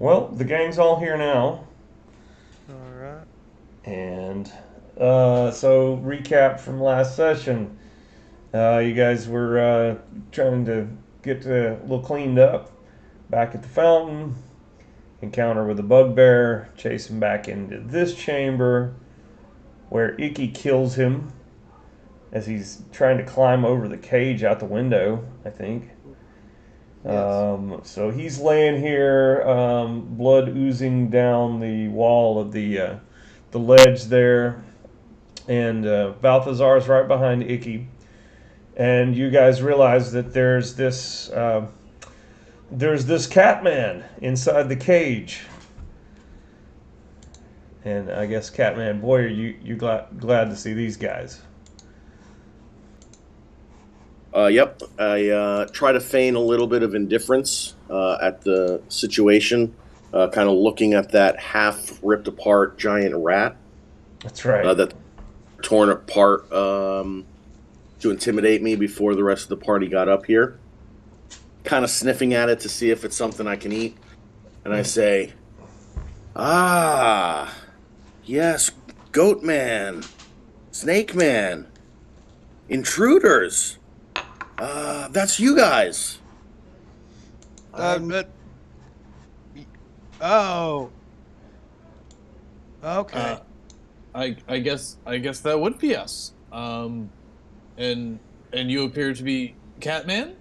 Well, the gang's all here now, All right. and so recap from last session. You guys were trying to get a little cleaned up back at the fountain. Encounter with the bugbear, chase him back into this chamber where Icky kills him as he's trying to climb over the cage out the window, I think. Yes. So he's laying here, blood oozing down the wall of the ledge there, and Balthazar's right behind Icky. And you guys realize that there's this cat man inside the cage, and I guess Catman, boy, are you glad to see these guys. Yep. I try to feign a little bit of indifference at the situation, kind of looking at that half ripped apart giant rat That's right. that torn apart to intimidate me before the rest of the party got up here. Kind of sniffing at it to see if it's something I can eat. And I say, "Ah, yes, Goat Man, Snake Man, intruders. That's you guys. I'm But oh, okay. Uh, I guess that would be us. And you appear to be Catman.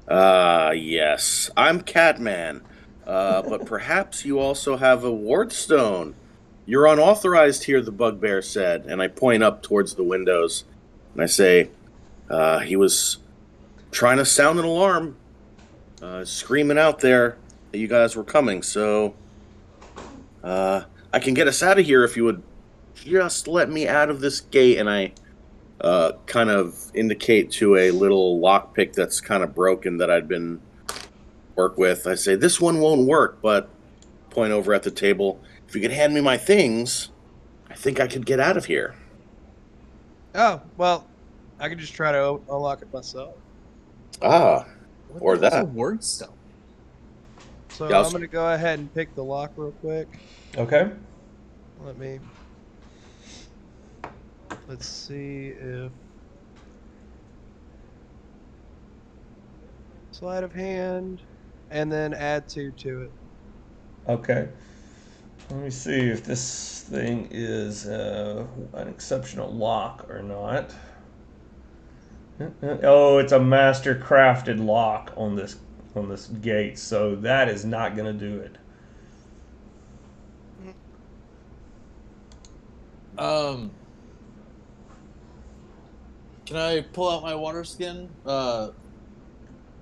Yes, I'm Catman. But perhaps you also have a wardstone. You're unauthorized here, the bugbear said, and I point up towards the windows and I say, he was trying to sound an alarm, screaming out there that you guys were coming, so I can get us out of here if you would just let me out of this gate. And I kind of indicate to a little lockpick that's kind of broken that I'd been work with. I say, this one won't work, but point over at the table. If you could hand me my things, I think I could get out of here. Oh, well, I can just try to unlock it myself. Ah, What or the hell's a that. word stone? So Yeah, I'm going to go ahead and pick the lock real quick. Okay. Let me. Let's see if. Sleight of hand, and then add two to it. Okay. Let me see if this thing is an exceptional lock or not. Oh, it's a master crafted lock on this gate, so that is not going to do it. Um, can I pull out my water skin?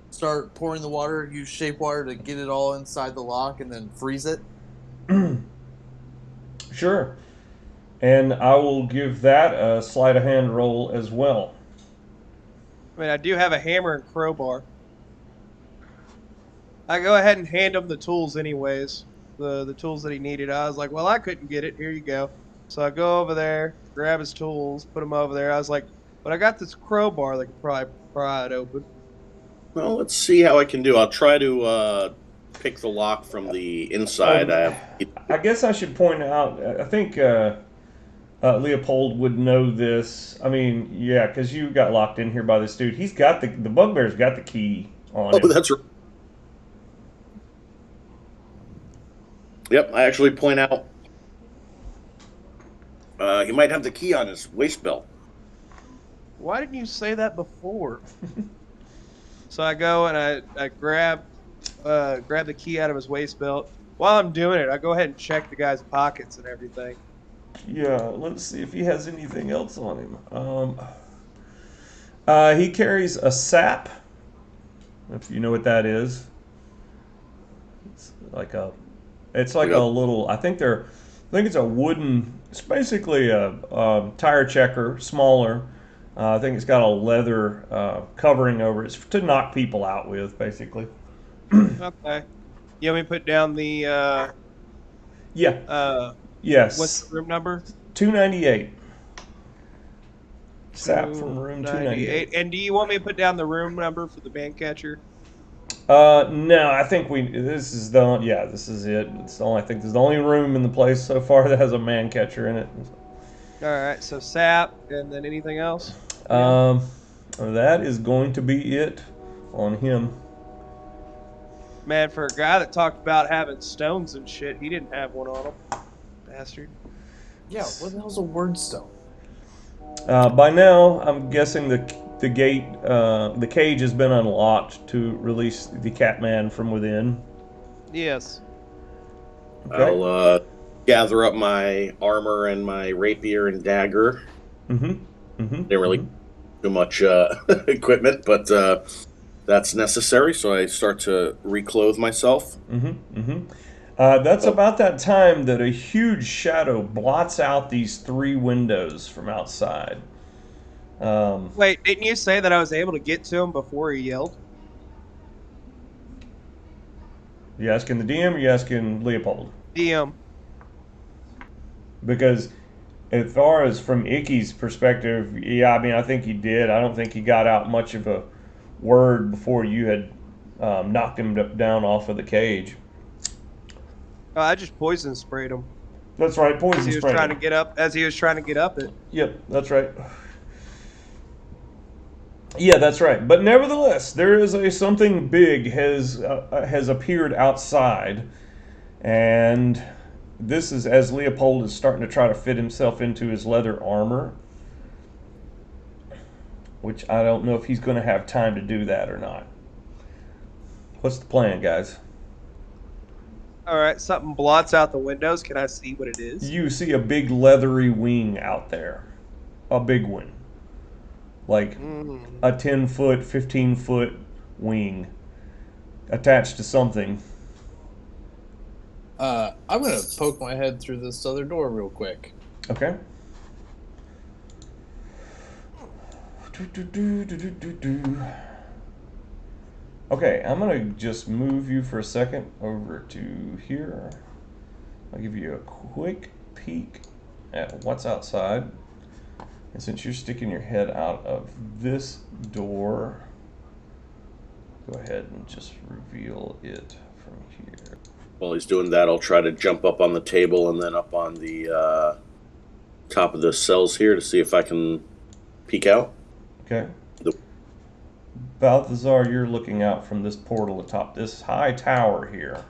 Start pouring the water. Use shape water to get it all inside the lock, and then freeze it. Sure. And I will give that a sleight of hand roll as well. I mean, I do have a hammer and crowbar. I go ahead and hand him the tools, anyways. The tools that he needed. I was like, well, I couldn't get it. Here you go. So I go over there, grab his tools, put them over there. I was like, but I got this crowbar that could probably pry it open. well, let's see how I can do. I'll try to pick the lock from the inside. Um, I have. I guess I should point out. I think Leopold would know this. I mean, yeah, because you got locked in here by this dude. He's got the bugbear's got the key on Oh, him. that's right. Yep, I actually point out he might have the key on his waist belt. Why didn't you say that before? So I go and I grab the key out of his waist belt. While I'm doing it, I go ahead and check the guy's pockets and everything. Yeah, let's see if he has anything else on him. He carries a sap, if you know what that is. It's like a, it's like a Yep. little. I think it's a wooden. It's basically a tire checker, smaller. I think it's got a leather covering over it. It's to knock people out with, basically. Okay. You want me to put down the Yeah. what's the Yes. room number? 298. Sap from room 298. 298. And do you want me to put down the room number for the band catcher? No, I think this is this is it. I think this is the only room in the place so far that has a man catcher in it. All right, so sap, and then anything else? Um, that is going to be it on him. Man, for a guy that talked about having stones and shit, he didn't have one on him. Bastard. Yeah, what the hell's a word stone? By now, I'm guessing the gate, the cage has been unlocked to release the Catman from within. Yes. Okay. I'll gather up my armor and my rapier and dagger. Mm-hmm. Mm-hmm. Didn't really too much equipment, but that's necessary. So I start to reclothe myself. Mm-hmm. Mm-hmm. That's about that time that a huge shadow blots out these 3 windows from outside. Wait, didn't you say that I was able to get to him before he yelled? You asking the DM or you asking Leopold? DM. Because as far as from Icky's perspective, yeah, I mean, I think he did. I don't think he got out much of a word before you had knocked him down off of the cage. Oh, I just poison sprayed him That's right, as poison he was spray. trying to get up. As he was trying to get up it. Yep, that's right. Yeah, that's right. But nevertheless, there is something big has appeared outside, and this is as Leopold is starting to try to fit himself into his leather armor, which I don't know if he's going to have time to do that or not. What's the plan, guys? All right, something blots out the windows. Can I see what it is? You see a big leathery wing out there, a big one, like a 10-foot, 15-foot wing attached to something. I'm gonna poke my head through this other door real quick. Okay. Okay, I'm gonna just move you for a second over to here. I'll give you a quick peek at what's outside. And since you're sticking your head out of this door, go ahead and just reveal it from here. While he's doing that, I'll try to jump up on the table and then up on the top of the cells here to see if I can peek out. Okay. Balthazar, you're looking out from this portal atop this high tower here.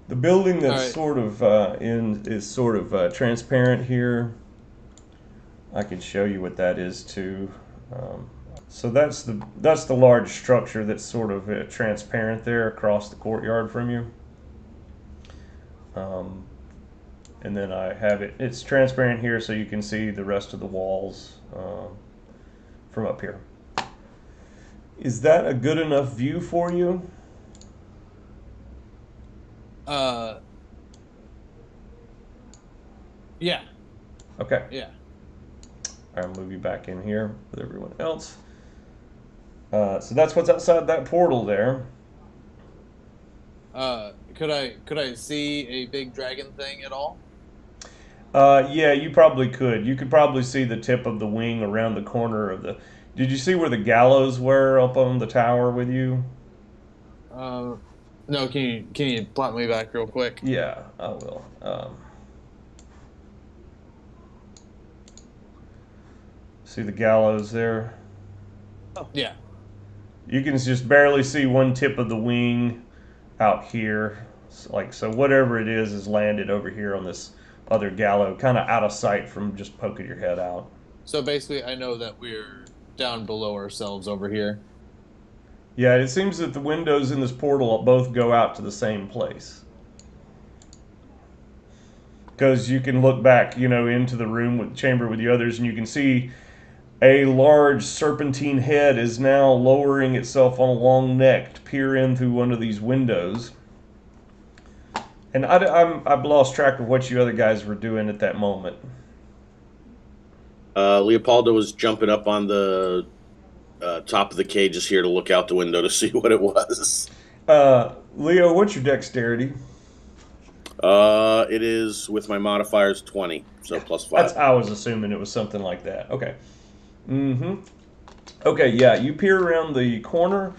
The building that's sort of transparent here. I can show you what that is too. So that's the large structure that's sort of transparent there across the courtyard from you. And then I have it's transparent here so you can see the rest of the walls from up here. Is that a good enough view for you? Yeah. Okay. Yeah. I'll move you back in here with everyone else. So that's what's outside that portal there. Could I see a big dragon thing at all? Yeah, you probably could. You could probably see the tip of the wing around the corner of the. Did you see where the gallows were up on the tower with you? No. Can you plot me back real quick? Yeah, I will. See the gallows there? Oh. Yeah. You can just barely see one tip of the wing out here. So whatever it is landed over here on this other gallows, kind of out of sight from just poking your head out. So basically, I know that we're down below ourselves over here. Yeah, it seems that the windows in this portal both go out to the same place. Because you can look back, into the room with chamber with the others, and you can see a large serpentine head is now lowering itself on a long neck to peer in through one of these windows. And I've lost track of what you other guys were doing at that moment. Leopoldo was jumping up on the top of the cages here to look out the window to see what it was. Leo, what's your dexterity? It is with my modifiers 20, so plus 5. I was assuming it was something like that. Okay. Mm-hmm. Okay, yeah, you peer around the corner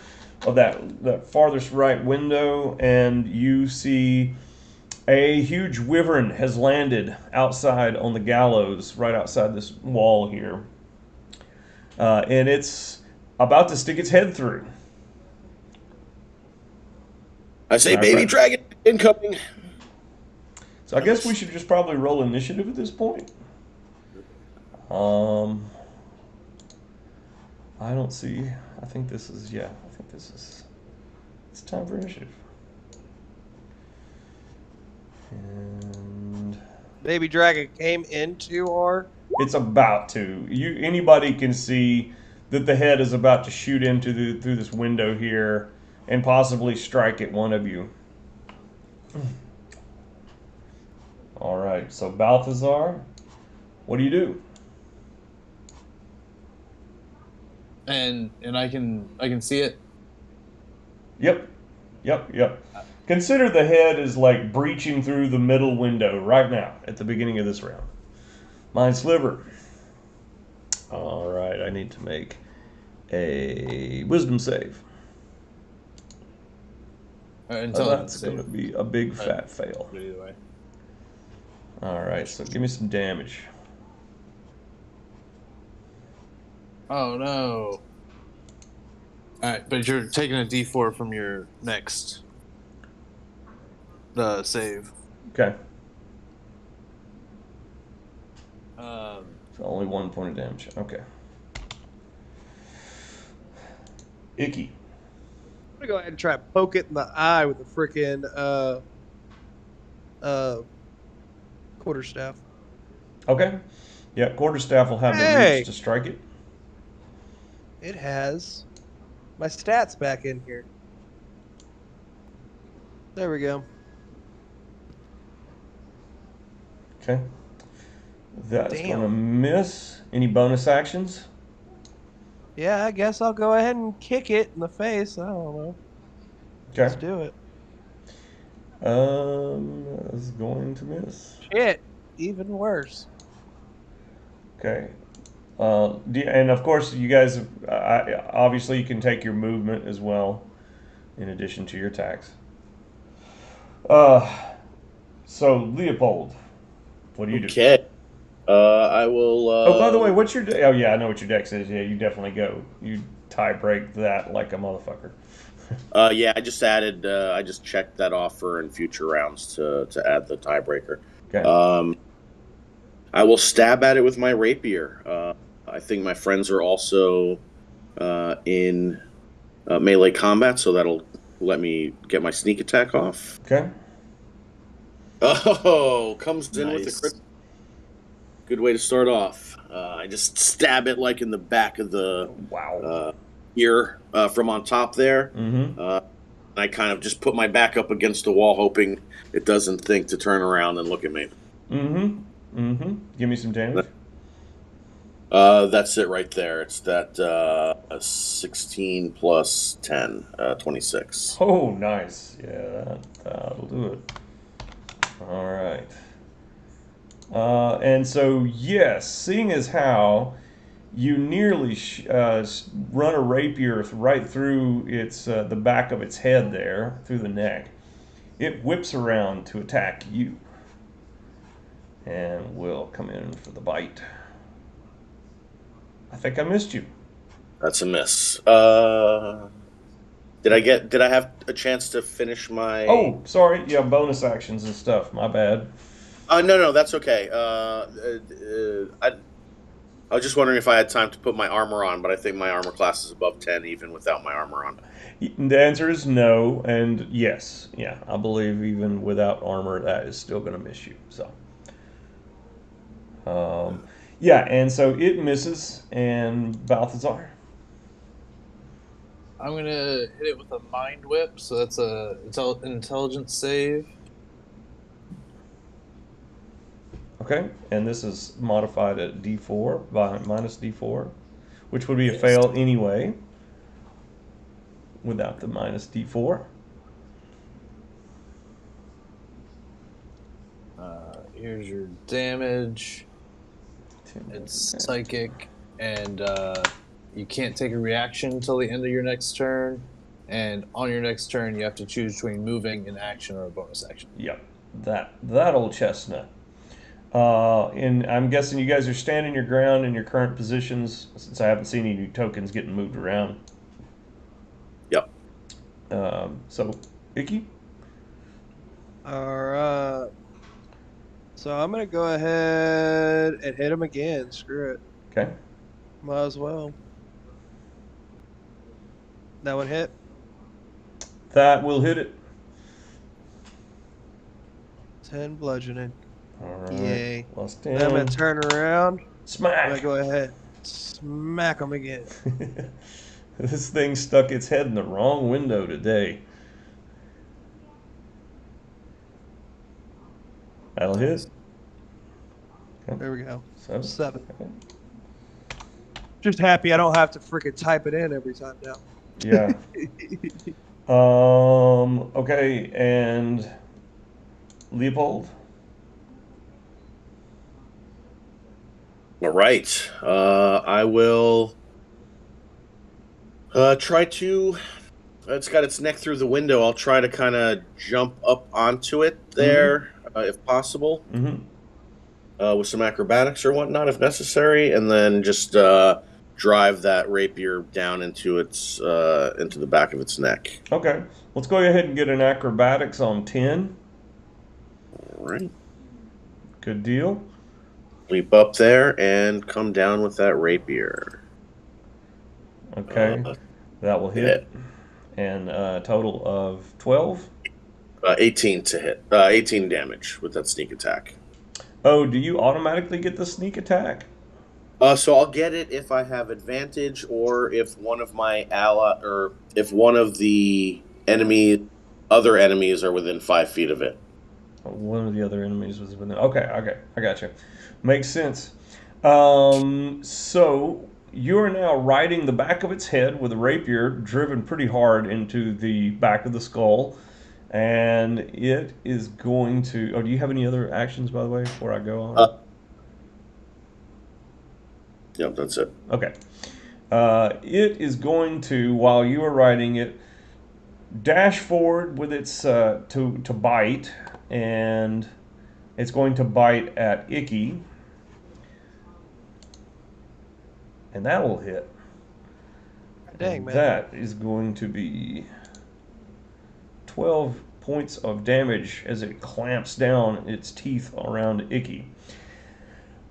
of that farthest right window, and you see a huge wyvern has landed outside on the gallows right outside this wall here. And it's about to stick its head through. I say, All baby right. dragon incoming. So I guess we should just probably roll initiative at this point. Um, I don't see. I think this is, yeah, I think this is, it's time for initiative. And Baby Dragon came into our. it's about to. Anybody can see that the head is about to shoot into through this window here and possibly strike at one of you. All right, so Balthazar, what do you do? And I can see it. Yep, yep. Consider the head is like breaching through the middle window right now at the beginning of this round. Mind Sliver. All right, I need to make a wisdom save. Intelligence That's going to save. be a big fat fail. Either way. All right, so give me some damage. Oh no. Alright, but you're taking a D4 from your next save. Okay, Um, so only 1 point of damage. Okay. Icky. I'm gonna go ahead and try to poke it in the eye with the frickin' quarterstaff. Okay. Yeah, quarterstaff will have the Hey! reach to strike it. It has my stats back in here. There we go. Okay. That's Damn. going to miss. Any bonus actions? Yeah, I guess I'll go ahead and kick it in the face. I don't know. Let's Okay. do it. That's going to miss. Shit. Even worse. Okay. And of course, you guys, obviously, you can take your movement as well, in addition to your attacks. So Leopold, what do you do? Okay. I will. Oh, by the way, what's your? Oh, yeah, I know what your dex is. Yeah, you definitely go. You tie break that like a motherfucker. Yeah, I just added. I just checked that off for in future rounds to add the tiebreaker. Okay. I will stab at it with my rapier. I think my friends are also in melee combat, so that'll let me get my sneak attack off. Okay. Oh, comes in with a Nice. crit. Good way to start off. I just stab it like in the back of the Wow. ear from on top there. Mm-hmm. I kind of just put my back up against the wall, hoping it doesn't think to turn around and look at me. Mm-hmm. Mm-hmm. Give me some damage. That's it right there. It's that 16 plus 10, 26. Oh, nice. Yeah, that'll do it. All right. And so, yes, seeing as how you nearly run a rapier right through its the back of its head there, through the neck, it whips around to attack you, and will come in for the bite. I think I missed you. That's a miss. Did I have a chance to finish my? Oh, sorry. Yeah, bonus actions and stuff. My bad. No, that's okay. I was just wondering if I had time to put my armor on, but I think my armor class is above 10 even without my armor on. The answer is no, and yes. Yeah, I believe even without armor, that is still going to miss you. So, yeah, and so it misses, and Balthazar. I'm gonna hit it with a mind whip, so that's a intelligence save. Okay, and this is modified at D4 by minus D4, which would be a fail anyway without the minus D4. Here's your damage. It's psychic, and you can't take a reaction until the end of your next turn, and on your next turn you have to choose between moving, an action, or a bonus action. Yep, that old chestnut. And I'm guessing you guys are standing your ground in your current positions, since I haven't seen any tokens getting moved around. Yep. So, Icky? All right. So I'm gonna go ahead and hit him again. Screw it. Okay. Might as well. That one hit. That will hit it. 10 bludgeoning. All right. Yay. Plus Then I'm gonna 10. turn around. I'm Smack! gonna go ahead. Smack him again. This thing stuck its head in the wrong window today. That'll hit. There we go. 7. 7. Okay. Just happy I don't have to freaking type it in every time now. Yeah. Okay, and Leopold? All right. I will try to. It's got its neck through the window. I'll try to kind of jump up onto it there, if possible, with some acrobatics or whatnot, if necessary, and then just drive that rapier down into the back of its neck. Okay. Let's go ahead and get an acrobatics on 10. All right. Good deal. Leap up there and come down with that rapier. Okay. That will hit. And a total of 12. 18 to hit. 18 damage with that sneak attack. Oh, do you automatically get the sneak attack? So I'll get it if I have advantage, or if one of my or if one of the other enemies are within 5 feet of it. One of the other enemies was within. Okay, I got you. Makes sense. So you're now riding the back of its head with a rapier driven pretty hard into the back of the skull, and it is going to. Oh, do you have any other actions, by the way, before I go on? Yep, that's it. Okay. It is going to, while you are riding it, dash forward with its to bite, and it's going to bite at Icky, and that will hit. Dang, And man. that is going to be 12 points of damage as it clamps down its teeth around Icky.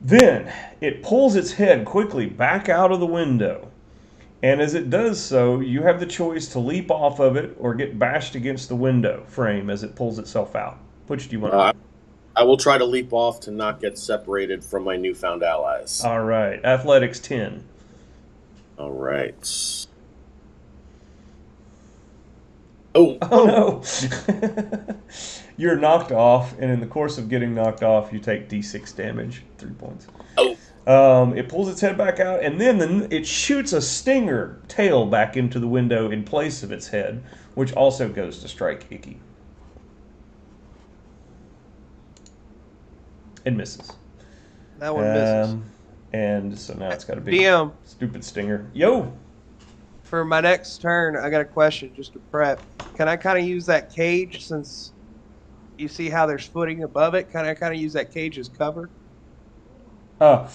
Then it pulls its head quickly back out of the window. And as it does so, you have the choice to leap off of it or get bashed against the window frame as it pulls itself out. Which do you want to do? I will try to leap off to not get separated from my newfound allies. All right. Athletics 10. All right. Oh no. You're knocked off, and in the course of getting knocked off, you take d6 damage, 3 points. It pulls its head back out, and then it shoots a stinger tail back into the window in place of its head, which also goes to strike Icky. It misses. That one misses. And so now it's got a big DM. Stupid stinger. Yo! For my next turn, I got a question just to prep. Can I kind of use that cage since you see how there's footing above it? Can I kind of use that cage as cover? I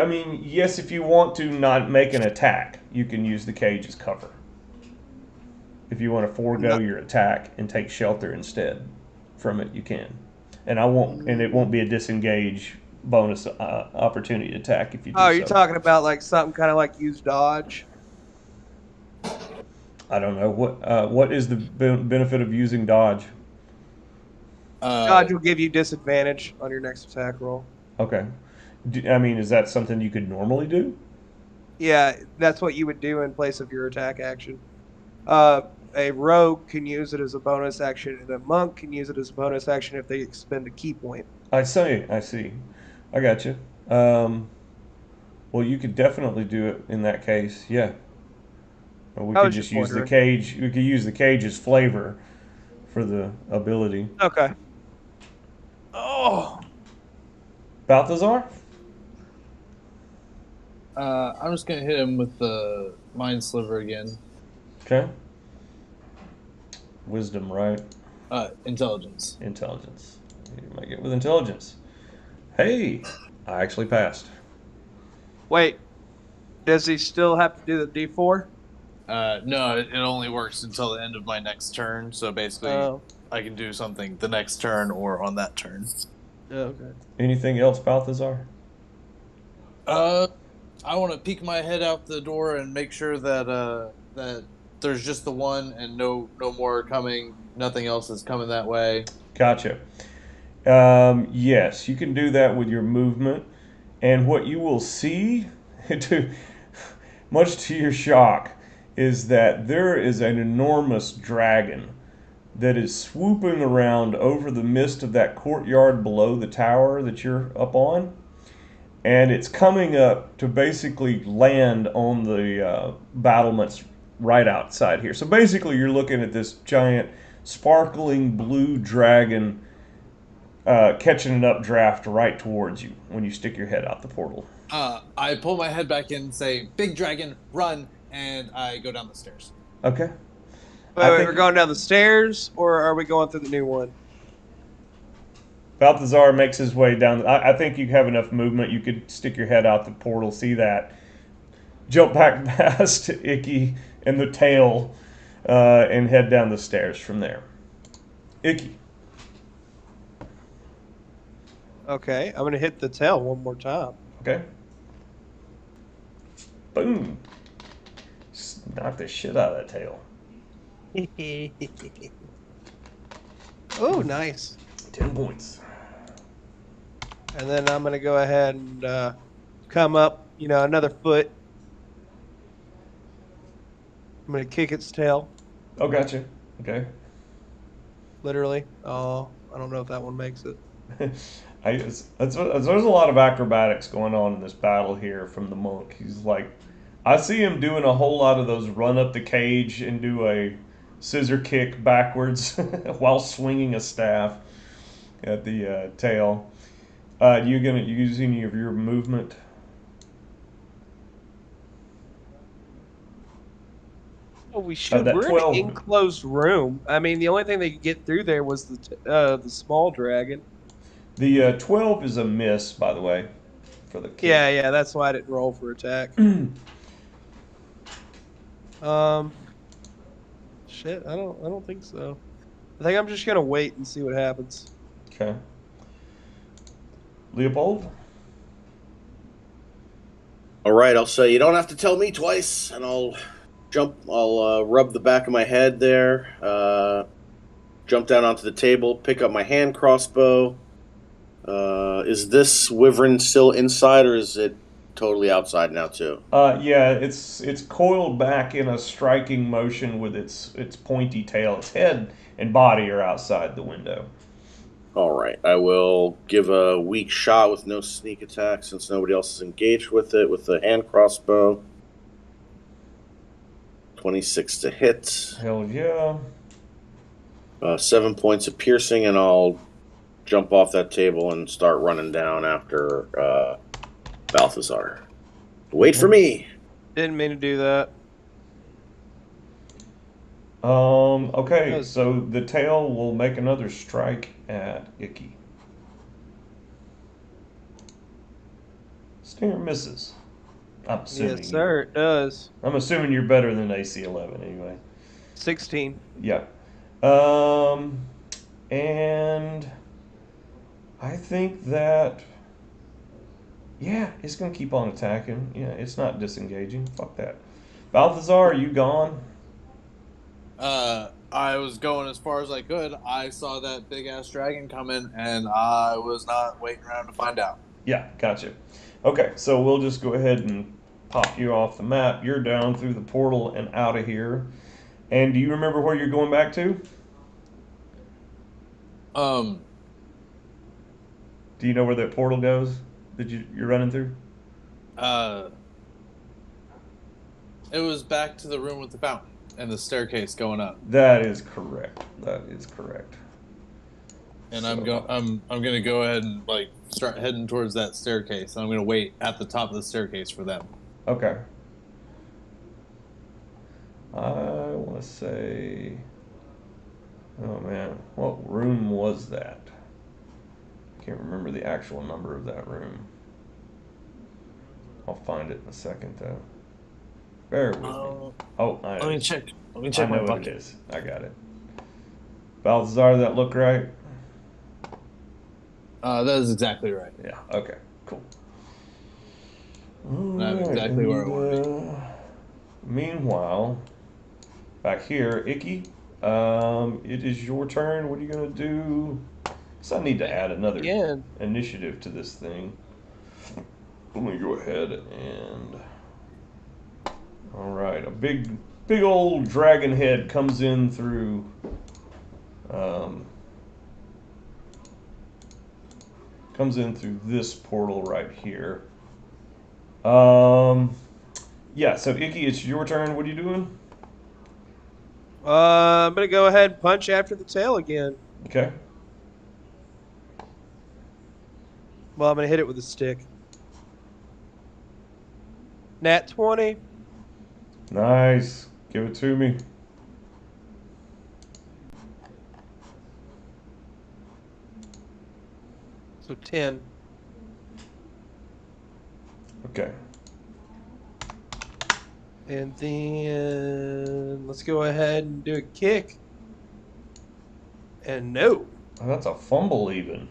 mean, yes, if you want to not make an attack, you can use the cage as cover. If you want to forego your attack and take shelter instead from it, you can. And it won't be a disengage bonus opportunity attack if you do so. Oh, you're talking about like something kind of like use dodge? I don't know. What is the benefit of using dodge? Dodge will give you disadvantage on your next attack roll. Okay. I mean, is that something you could normally do? Yeah, that's what you would do in place of your attack action. A rogue can use it as a bonus action, and a monk can use it as a bonus action if they expend a key point. I see. I got you. Well, you could definitely do it in that case. Yeah. Or we could just use the cage. We could use the cage as flavor for the ability. Okay. Oh. Balthazar? I'm just gonna hit him with the Mind Sliver again. Okay. Wisdom, right? Intelligence. Intelligence. You might get with intelligence. Hey, I actually passed. Wait, does he still have to do the D4? No, it only works until the end of my next turn. So basically, Oh, I can do something the next turn or on that turn. okay. Anything else, Balthazar? Uh, I want to peek my head out the door and make sure that there's just the one and no more coming. Nothing else is coming that way. Gotcha. Yes, you can do that with your movement. And what you will see, to, much to your shock, is that there is an enormous dragon that is swooping around over the midst of that courtyard below the tower that you're up on. And it's coming up to basically land on the battlements right outside here. So basically, you're looking at this giant, sparkling blue dragon catching an updraft right towards you when you stick your head out the portal. I pull my head back in and say, "Big dragon, run!" And I go down the stairs. Okay. Wait, we're going down the stairs, or are we going through the new one? Balthazar makes his way down. I think you have enough movement. You could stick your head out the portal, see that, jump back past Icky and the tail, and head down the stairs from there. Icky. Okay, I'm gonna hit the tail one more time. Okay. Boom. Knock the shit out of that tail. Oh, nice. 10 points. And then I'm gonna go ahead and come up, another foot. I'm gonna kick its tail, Oh, gotcha. Okay. literally. Oh, I don't know if that one makes it. There's a lot of acrobatics going on in this battle here from the monk. He's like, I see him doing a whole lot of those run up the cage and do a scissor kick backwards while swinging a staff at the tail. You gonna use any of your movement? Oh, we should. That We're 12. in an enclosed room. I mean, the only thing they could get through there was the small dragon. The 12 is a miss, by the way, for the kick. Yeah, that's why I didn't roll for attack. Shit, I don't think so. I think I'm just gonna wait and see what happens. Okay. Leopold? All right, I'll say you don't have to tell me twice, and I'll rub the back of my head there, jump down onto the table, pick up my hand crossbow. Is this wyvern still inside, or is it totally outside now too? Yeah, it's coiled back in a striking motion with its pointy tail. Its head and body are outside the window. All right, I will give a weak shot with no sneak attack since nobody else is engaged with it with the hand crossbow. 26 to hit. Hell yeah. 7 points of piercing, and I'll jump off that table and start running down after Balthazar. Wait for me. Didn't mean to do that. Okay, so the tail will make another strike at Icky. Stinger misses. I'm assuming. Yes, sir, it does. I'm assuming you're better than AC 11 anyway. 16. Yeah. And I think that, yeah, it's going to keep on attacking. Yeah, it's not disengaging. Fuck that. Balthazar, are you gone? I was going as far as I could. I saw that big ass dragon coming, and I was not waiting around to find out. Yeah, gotcha. Okay, so we'll just go ahead and pop you off the map. You're down through the portal and out of here. And do you remember where you're going back to? Do you know where that portal goes that you're running through? It was back to the room with the fountain and the staircase going up. That is correct. That is correct. And So- I'm going to go ahead and start heading towards that staircase. And I'm going to wait at the top of the staircase for them. Okay. I want to say, oh man, what room was that? Can't remember the actual number of that room. I'll find it in a second though. Bear with me. Oh, Let me check. Let me I check my know what it bucket. is. I got it. Balthazar, that look right? That is exactly right. Yeah. Okay. Cool. And I'm Alright, exactly where I and want to be. meanwhile, back here, Icky, it is your turn. What are you gonna do? So I need to add another Again. initiative to this thing. Let me go ahead and. All right, a big old dragon head comes in through. Um, comes in through this portal right here. Yeah. So Icky, it's your turn. What are you doing? I'm gonna go ahead and punch after the tail again. Okay. Well, I'm gonna hit it with a stick. Nat 20. Nice. Give it to me. So 10. Okay. And then let's go ahead and do a kick. And no. Oh, that's a fumble even.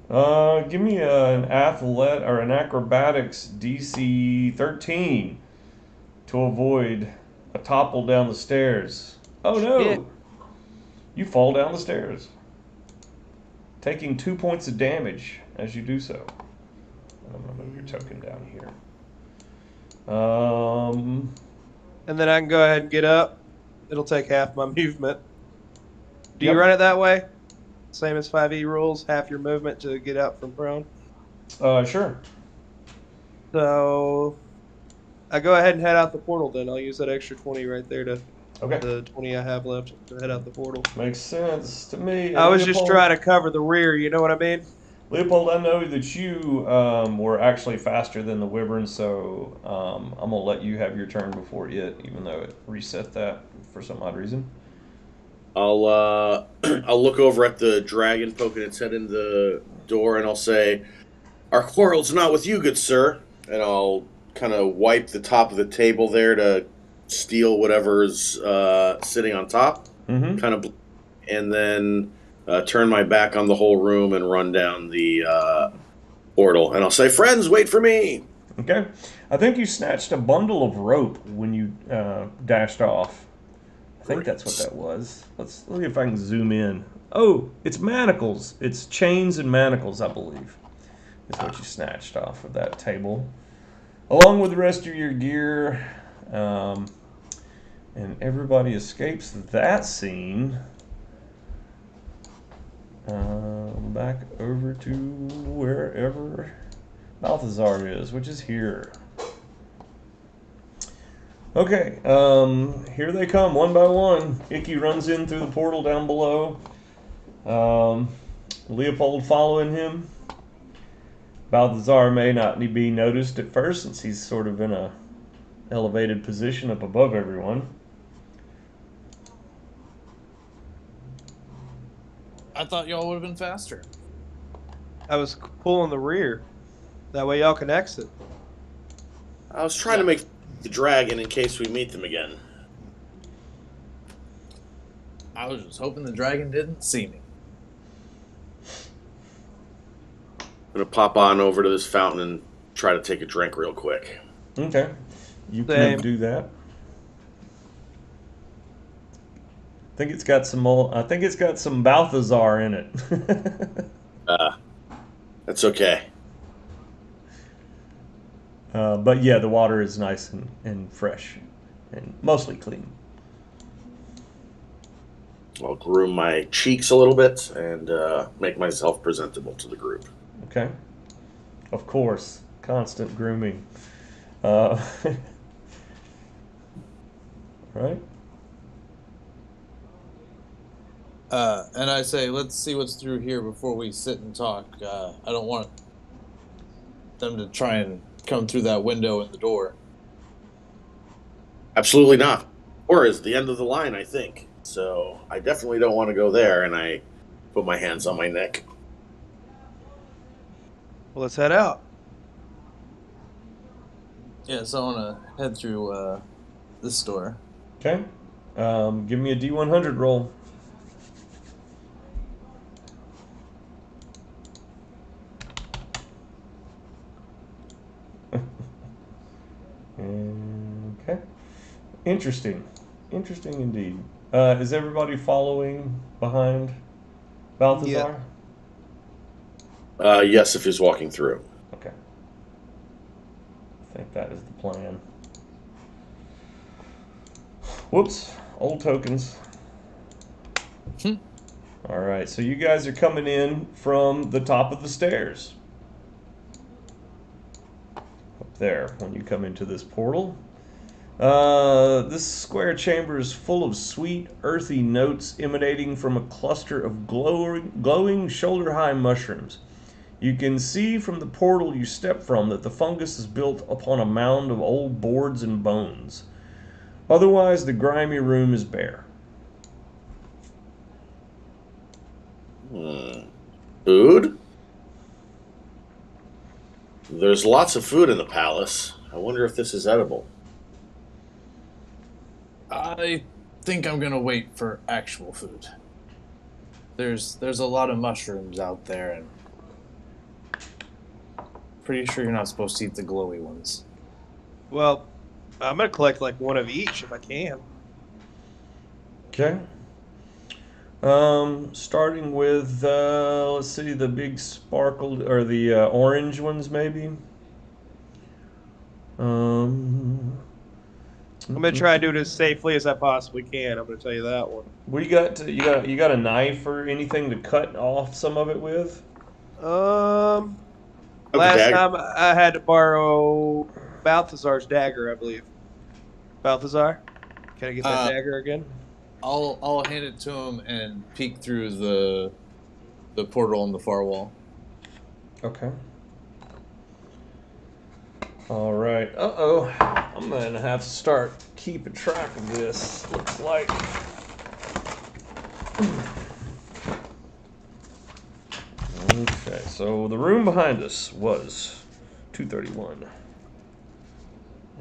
Uh, Give me an athlete or an acrobatics DC 13 to avoid a topple down the stairs. Oh Shit. no! You fall down the stairs, taking 2 points of damage as you do so. I'm gonna move your token down here. And then I can go ahead and get up. It'll take half my movement. Do you Yep. run it that way? Same as 5e rules, half your movement to get out from prone. Sure. So I go ahead and head out the portal then. I'll use that extra 20 right there to Okay. the 20 I have left to head out the portal. Makes sense to me. I And was just trying to cover the rear, you know what I mean? Leopold, I know that you were actually faster than the Wyvern, so I'm gonna let you have your turn before it, even though it reset that for some odd reason. I'll I'll look over at the dragon poking its head in the door, and I'll say, "Our quarrel's not with you, good sir." And I'll kind of wipe the top of the table there to steal whatever's sitting on top, Mm-hmm. kind of, and then turn my back on the whole room and run down the portal. And I'll say, "Friends, wait for me." Okay. I think you snatched a bundle of rope when you dashed off. I think that's what that was. Let's see if I can zoom in. Oh, it's manacles. It's chains and manacles, I believe, is what you snatched off of that table, along with the rest of your gear. And everybody escapes that scene. Back over to wherever Balthazar is, which is here. Okay, here they come one by one. Icky runs in through the portal down below. Leopold following him. Balthazar may not be noticed at first since he's sort of in a elevated position up above everyone. I thought y'all would have been faster. I was pulling the rear. That way y'all can exit. I was trying to make the dragon in case we meet them again. I was just hoping the dragon didn't see me. I'm gonna pop on over to this fountain and try to take a drink real quick. Okay, you Same. can do that. I think it's got some more. I think it's got some Balthazar in it. That's okay. But yeah, the water is nice and fresh and mostly clean. I'll groom my cheeks a little bit and make myself presentable to the group. Okay. Of course, constant grooming. Right? And I say, let's see what's through here before we sit and talk. I don't want them to try and come through that window in the door. Absolutely not. Or is the end of the line, I think. So I definitely don't want to go there, and I put my hands on my neck. Well, let's head out. Yeah, so I want to head through this door. Okay. Give me a D100 roll. Okay. Interesting. Interesting indeed. Is everybody following behind Balthazar? Yes, if he's walking through. Okay. I think that is the plan. Whoops. Old tokens. All right. So you guys are coming in from the top of the stairs. Up there when you come into this portal. This square chamber is full of sweet, earthy notes emanating from a cluster of glowing shoulder-high mushrooms. You can see from the portal you step from that the fungus is built upon a mound of old boards and bones. Otherwise, the grimy room is bare. Food? There's lots of food in the palace. I wonder if this is edible. I think I'm gonna wait for actual food. There's a lot of mushrooms out there, and pretty sure you're not supposed to eat the glowy ones. Well, I'm gonna collect like one of each if I can. Okay. Starting with let's see, the big sparkled or the orange ones, maybe. I'm gonna try to do it as safely as I possibly can. I'm gonna tell you that one. What you got a knife or anything to cut off some of it with? Last time I had to borrow Balthazar's dagger, I believe. Balthazar, can I get that dagger again? I'll hand it to him and peek through the portal on the far wall. Okay. All right. Uh-oh. I'm going to have to start keeping track of this, looks like. Okay, so the room behind us was 231.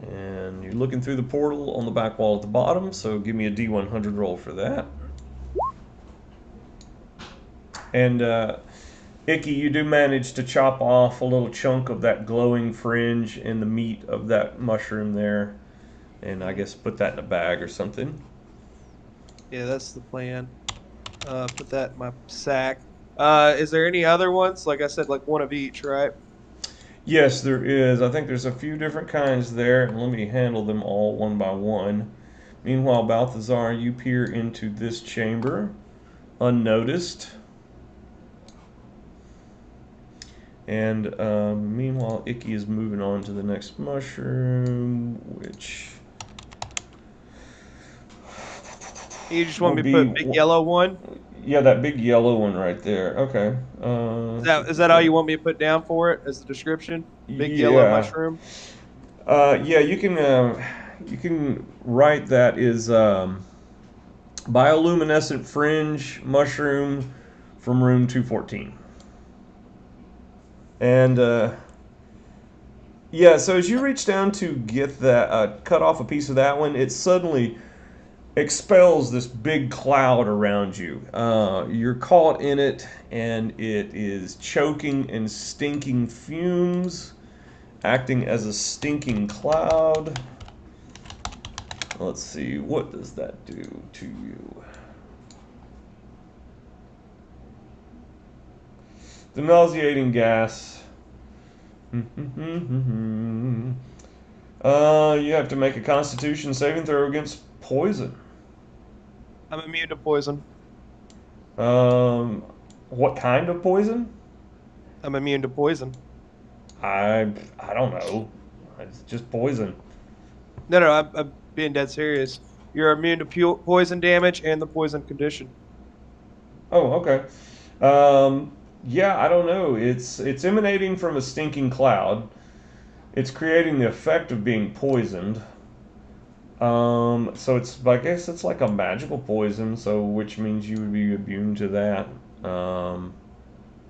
And you're looking through the portal on the back wall at the bottom, so give me a D100 roll for that. And, Icky, you do manage to chop off a little chunk of that glowing fringe and the meat of that mushroom there. And I guess put that in a bag or something. Yeah, that's the plan. Put that in my sack. Is there any other ones? Like I said, like one of each, right? Yes, there is. I think there's a few different kinds there, and let me handle them all one by one. Meanwhile, Balthazar, you peer into this chamber, unnoticed. And meanwhile, Icky is moving on to the next mushroom, which... You just want me to put a big yellow one? Yeah, that big yellow one right there. Okay. Is that all you want me to put down for it as the description? Big yellow mushroom? Yeah, you can write that is bioluminescent fringe mushroom from room 214. And yeah, so as you reach down to get that, cut off a piece of that one, it suddenly expels this big cloud around you. You're caught in it, and it is choking and stinking fumes, acting as a stinking cloud. Let's see, what does that do to you? The nauseating gas. You have to make a Constitution saving throw against poison. I'm immune to poison. What kind of poison? I'm immune to poison. I don't know. It's just poison. No, I'm being dead serious. You're immune to poison damage and the poison condition. Oh, okay. Yeah, I don't know. It's emanating from a stinking cloud. It's creating the effect of being poisoned. So I guess it's like a magical poison, so which means you would be immune to that.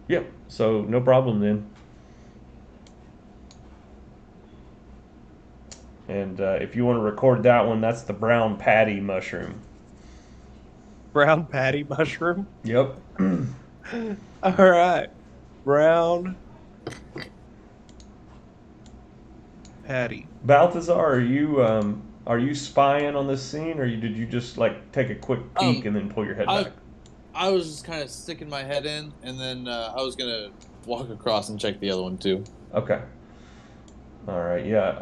Yep. So no problem then. And if you want to record that one, that's the brown patty mushroom. Brown patty mushroom. Yep. All right. Brown patty. Balthazar, are you spying on this scene, or did you just like take a quick peek and then pull your head I back? I was just kind of sticking my head in, and then I was gonna walk across and check the other one too. Okay. All right. Yeah.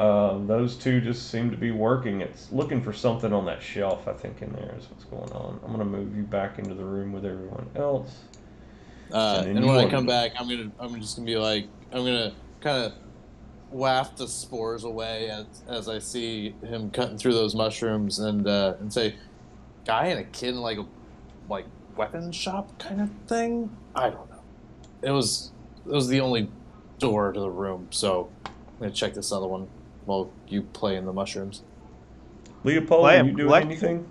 Those two just seem to be working. It's looking for something on that shelf. I think in there is what's going on. I'm gonna move you back into the room with everyone else. And when I come back, I'm just gonna be like, I'm gonna kind of waft the spores away as I see him cutting through those mushrooms and say, guy and a kid in like weapons shop kind of thing. I don't know. It was the only door to the room, so I'm gonna check this other one while you play in the mushrooms. Leopold, Play are 'em, you doing collect- anything?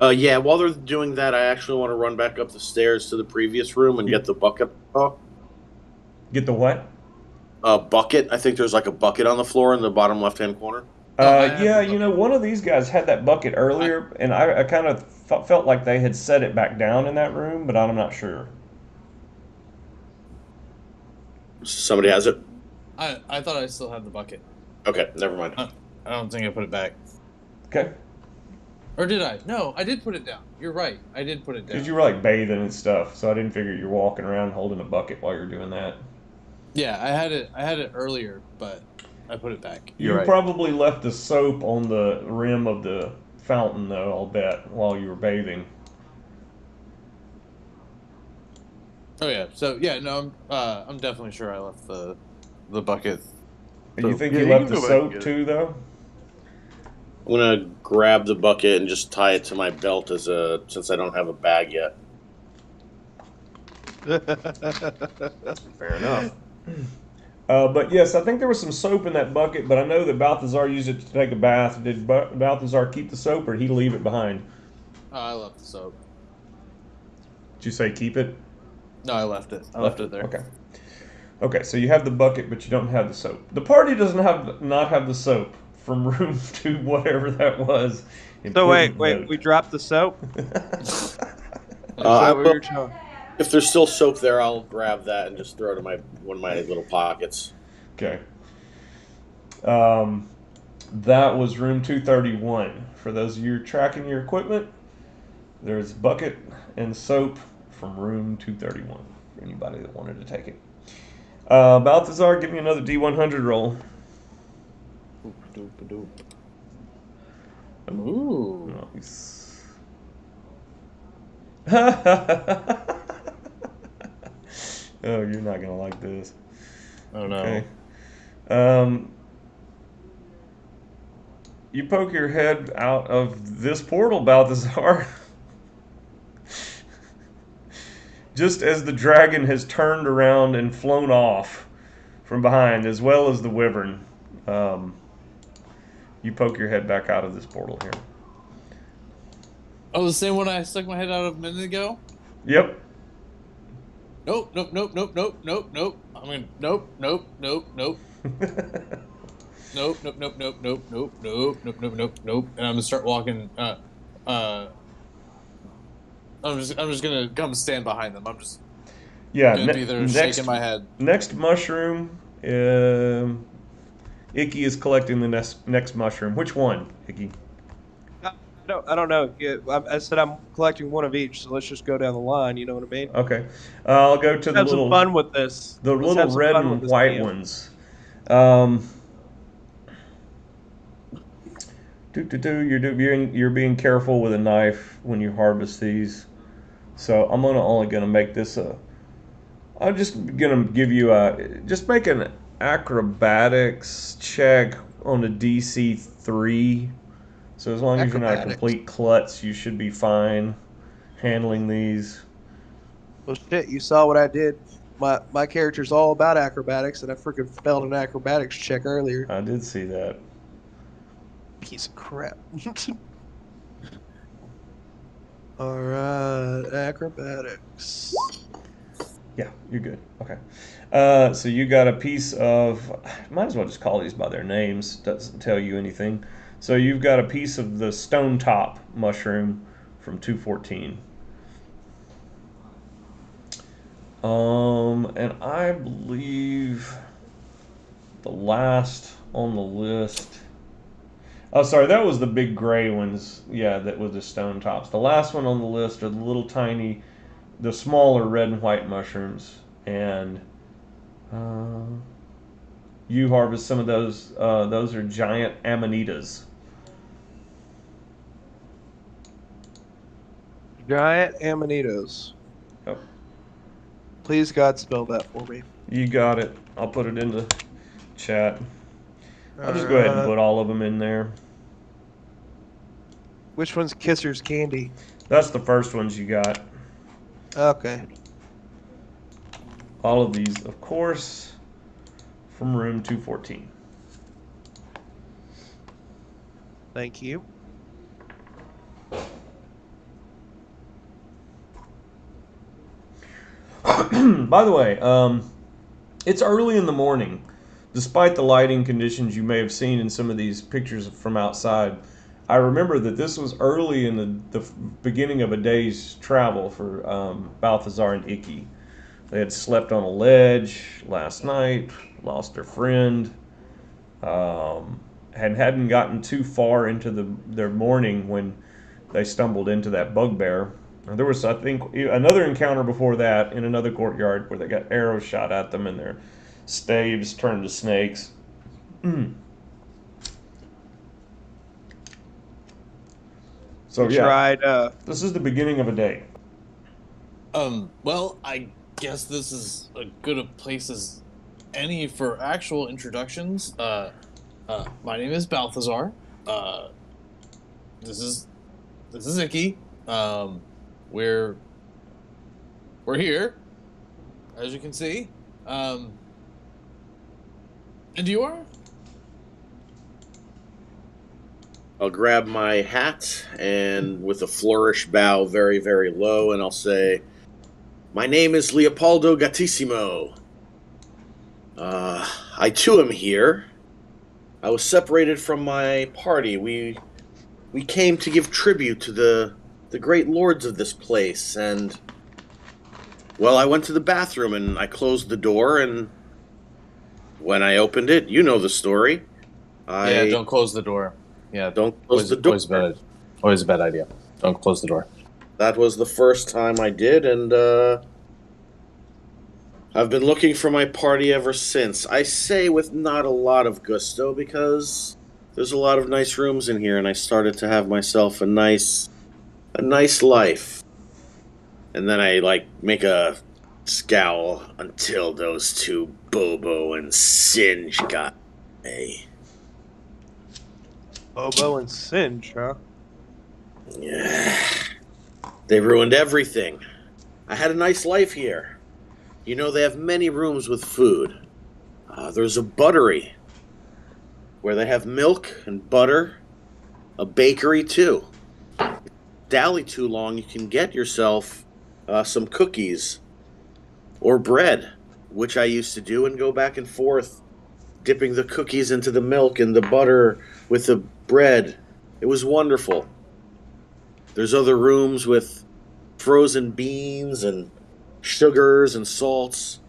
Yeah, while they're doing that, I actually want to run back up the stairs to the previous room and get the bucket. Get the what? Bucket. I think there's like a bucket on the floor in the bottom left-hand corner. Yeah, one of these guys had that bucket earlier, and I kind of felt like they had set it back down in that room, but I'm not sure. Somebody has it? I thought I still had the bucket. Okay, never mind. I don't think I put it back. Okay. Or did I? No, I did put it down. You're right. I did put it down. Because you were like bathing and stuff, so I didn't figure you were walking around holding a bucket while you're doing that. Yeah, I had it earlier, but I put it back. You right. probably left the soap on the rim of the fountain, though, I'll bet, while you were bathing. Oh yeah. So yeah, no, I'm definitely sure I left the bucket. And you So, think yeah, you you left can the go back and soap get it. too, though? I'm gonna grab the bucket and just tie it to my belt since I don't have a bag yet. Fair enough. But yes, I think there was some soap in that bucket, but I know that Balthazar used it to take a bath. Did Balthazar keep the soap, or did he leave it behind? I left the soap. Did you say keep it? No, I left it. I left it there. Okay. Okay, so you have the bucket, but you don't have the soap. The party doesn't not have the soap from room 2, whatever that was. So wait, we dropped the soap? If there's still soap there, I'll grab that and just throw it in one of my little pockets. Okay. That was room 231. For those of you tracking your equipment, there's bucket and soap from room 231 for anybody that wanted to take it. Balthazar, give me another D100 roll. Ooh. Nice. Oh, you're not gonna like this. Oh no. Okay. You poke your head out of this portal, Balthazar. Just as the dragon has turned around and flown off from behind, as well as the wyvern. You poke your head back out of this portal here. Oh, the same one I stuck my head out of a minute ago? Yep. Nope. I mean, nope. Nope. And I'm gonna start walking. I'm just gonna come stand behind them. I'm just gonna be there shaking my head. Next mushroom. Icky is collecting the next mushroom. Which one, Icky? I don't know. I said I'm collecting one of each, so let's just go down the line. You know what I mean? Okay. I'll go to Have some fun with this. The Let's little red and white ones. You're being careful with a knife when you harvest these. So I'm only gonna make this I'm just gonna give you just make an acrobatics check on a DC 3. So as long as you're not a complete klutz, you should be fine handling these. Well, shit, you saw what I did. My character's all about acrobatics, and I freaking failed an acrobatics check earlier. I did see that. Piece of crap. All right, acrobatics. Yeah, you're good. Okay. So you got a piece of. Might as well just call these by their names. Doesn't tell you anything. So you've got a piece of the stone top mushroom from 214. And I believe the last on the list. Oh, sorry, that was the big gray ones. Yeah, that was the stone tops. The last one on the list are the little tiny, the smaller red and white mushrooms, and uh, you harvest some of those. Those are giant amanitas. Giant amanitos. Yep. Please, God, spell that for me. You got it. I'll put it in the chat. I'll just go ahead and Alright. put all of them in there. Which one's Kisser's candy? That's the first ones you got. Okay. All of these, of course, from room 214. Thank you. By the way, it's early in the morning. Despite the lighting conditions you may have seen in some of these pictures from outside, I remember that this was early in the beginning of a day's travel for Balthazar and Icky. They had slept on a ledge last night, lost their friend, hadn't gotten too far into their morning when they stumbled into that bugbear. And there was, I think, another encounter before that in another courtyard where they got arrows shot at them and their staves turned to snakes. So You yeah, tried. this is the beginning of a day. Well, I guess this is as good a place as any for actual introductions. My name is Balthazar. This is Icky. We're here, as you can see. And you are? I'll grab my hat and with a flourish bow very, very low, and I'll say, "My name is Leopoldo Gattissimo. I too am here. I was separated from my party. We came to give tribute to the great lords of this place, and well, I went to the bathroom and I closed the door, and when I opened it, you know the story. Yeah, don't close the door. Yeah, Don't close the door. Always a bad idea. Don't close the door. That was the first time I did, and I've been looking for my party ever since. I say with not a lot of gusto because there's a lot of nice rooms in here, and I started to have myself a nice life. And then I make a scowl until those two Bobo and Singe got me. Bobo and Singe, huh? Yeah. They ruined everything. I had a nice life here. You know, they have many rooms with food. There's a buttery where they have milk and butter. A bakery, too. Dally too long, you can get yourself some cookies or bread, which I used to do, and go back and forth, dipping the cookies into the milk and the butter with the bread. It was wonderful. There's other rooms with frozen beans and sugars and salts.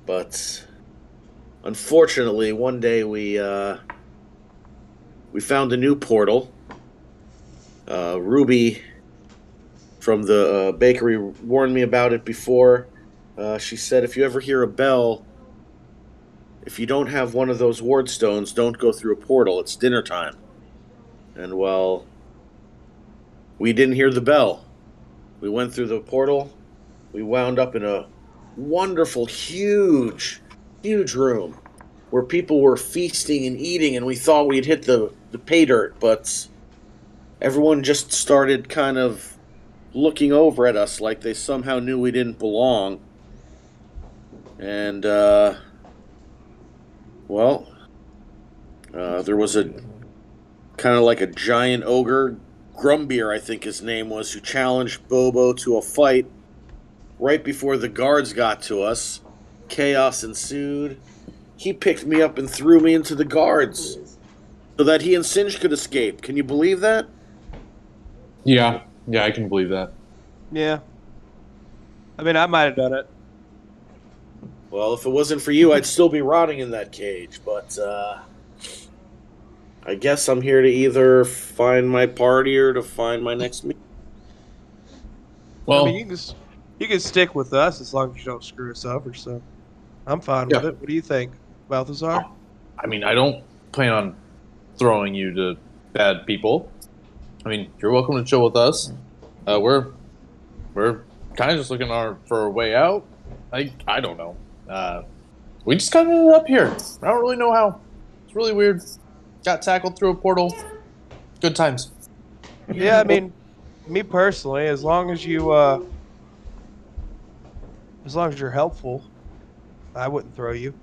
But unfortunately, one day we found a new portal. Ruby from the bakery warned me about it before. She said if you ever hear a bell, if you don't have one of those ward stones, don't go through a portal. It's dinner time. And well, we didn't hear the bell. We went through the portal. We wound up in a wonderful, huge room where people were feasting and eating, and we thought we'd hit the pay dirt, but everyone just started kind of looking over at us like they somehow knew we didn't belong. And, there was a kind of like a giant ogre, Grumbeer, I think his name was, who challenged Bobo to a fight right before the guards got to us. Chaos ensued. He picked me up and threw me into the guards so that he and Singe could escape. Can you believe that? Yeah, I can believe that. Yeah. I mean, I might have done it. Well, if it wasn't for you, I'd still be rotting in that cage, but, I guess I'm here to either find my party or to find my next meal. Well, I mean, you can stick with us as long as you don't screw us over, so I'm fine with it. What do you think, Balthazar? I mean, I don't plan on throwing you to bad people. I mean, you're welcome to chill with us. We're kind of just looking for a way out. I don't know. We just kind of ended up here. I don't really know how. It's really weird. Got tackled through a portal. Good times. Yeah, I mean, me personally, as long as you're helpful, I wouldn't throw you.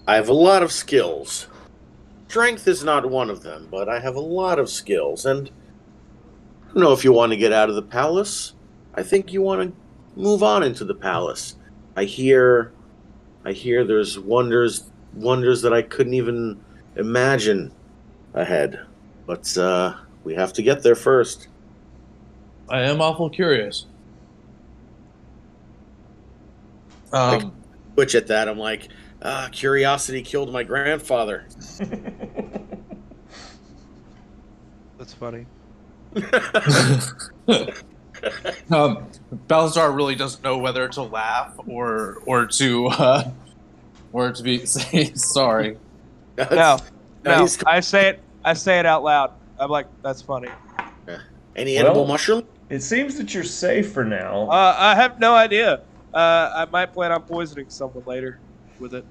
I have a lot of skills. Strength is not one of them, but I have a lot of skills, and I don't know if you want to get out of the palace. I think you want to move on into the palace. I hear there's wonders that I couldn't even imagine ahead. But we have to get there first. I am awful curious. I twitch at that. I'm like, curiosity killed my grandfather. That's funny. Balthazar really doesn't know whether to laugh or to say sorry. No. I say it out loud. I'm like, that's funny. Any edible mushroom? It seems that you're safe for now. I have no idea. I might plan on poisoning someone later with it.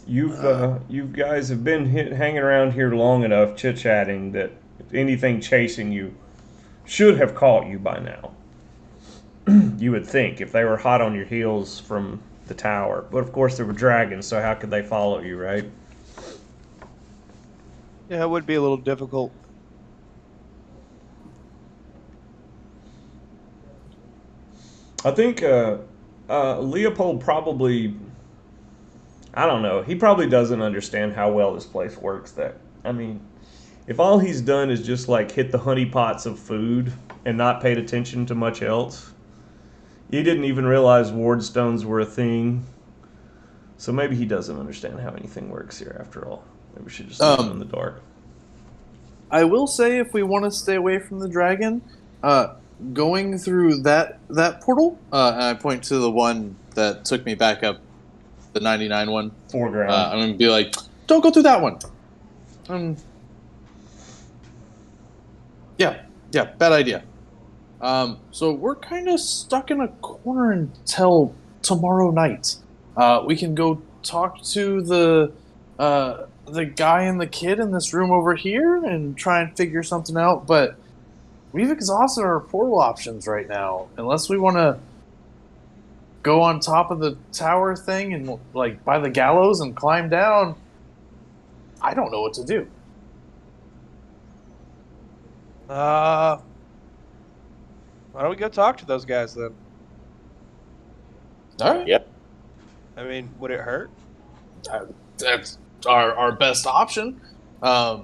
You guys have been hanging around here long enough, chit-chatting, that if anything chasing you should have caught you by now. You would think, if they were hot on your heels from the tower. But of course, there were dragons, so how could they follow you, right? Yeah, it would be a little difficult. I think Leopold probably, I don't know, he probably doesn't understand how well this place works. I mean, if all he's done is just like hit the honeypots of food and not paid attention to much else, he didn't even realize wardstones were a thing. So maybe he doesn't understand how anything works here after all. Maybe we should just leave him in the dark. I will say, if we want to stay away from the dragon, going through that portal, and I point to the one that took me back up, the 99 one. Foreground. I'm going to be like, don't go through that one. Yeah, bad idea. So we're kind of stuck in a corner until tomorrow night. We can go talk to the guy and the kid in this room over here and try and figure something out, but we've exhausted our portal options right now. Unless we want to go on top of the tower thing and like by the gallows and climb down, I don't know what to do. Why don't we go talk to those guys then? All right. Yep. I mean, would it hurt? That's our best option. Yeah.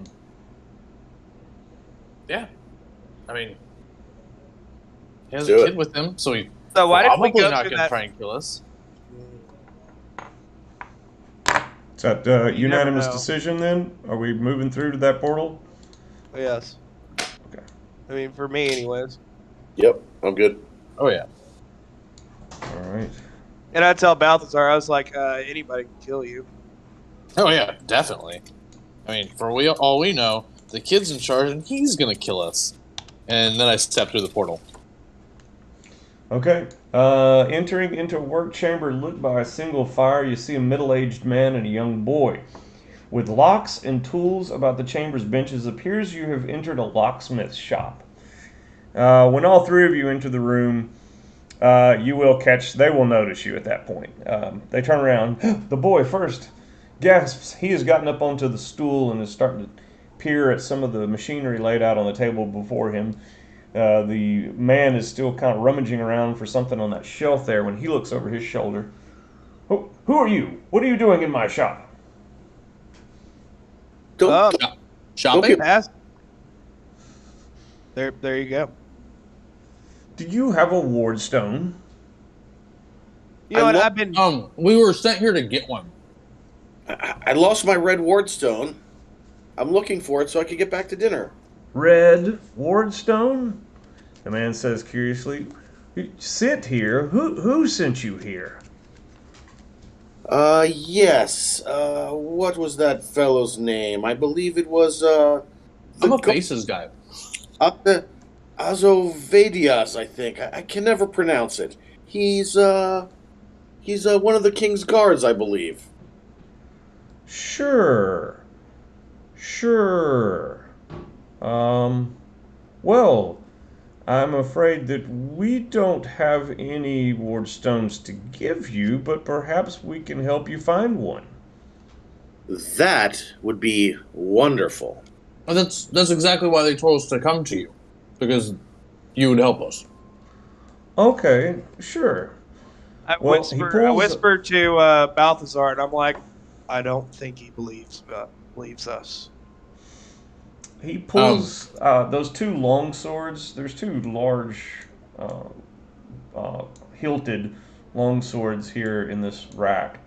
I mean, he has a kid with him, so he's probably not going to try and kill us. Is that unanimous decision then? Are we moving through to that portal? Yes. Okay. I mean, for me anyways. Yep, I'm good. Oh, yeah. All right. And I tell Balthazar, I was like, anybody can kill you. Oh, yeah, definitely. I mean, for all we know, the kid's in charge and he's going to kill us. And then I step through the portal. Okay. Entering into a work chamber lit by a single fire, you see a middle-aged man and a young boy. With locks and tools about the chamber's benches, it appears you have entered a locksmith's shop. When all three of you enter the room, you will catch. They will notice you at that point. They turn around. The boy first gasps. He has gotten up onto the stool and is starting to peer at some of the machinery laid out on the table before him. The man is still kind of rummaging around for something on that shelf there when he looks over his shoulder. Who are you? What are you doing in my shop? Don't Shopping? Pass. There you go. Do you have a ward stone? You know what? I've been. We were sent here to get one. I lost my red ward stone. I'm looking for it so I can get back to dinner. Red ward stone? The man says curiously. Sit here? Who sent you here? Yes. What was that fellow's name? I believe it was, I'm a faces guy. Azovadias, I think. I can never pronounce it. He's one of the king's guards, I believe. Sure. Well, I'm afraid that we don't have any ward stones to give you, but perhaps we can help you find one. That would be wonderful. Well, that's exactly why they told us to come to you, because you would help us. Okay, sure. I Well, whispered to Balthazar, and I'm like, I don't think he believes us. He pulls those two long swords. There's two large, hilted long swords here in this rack.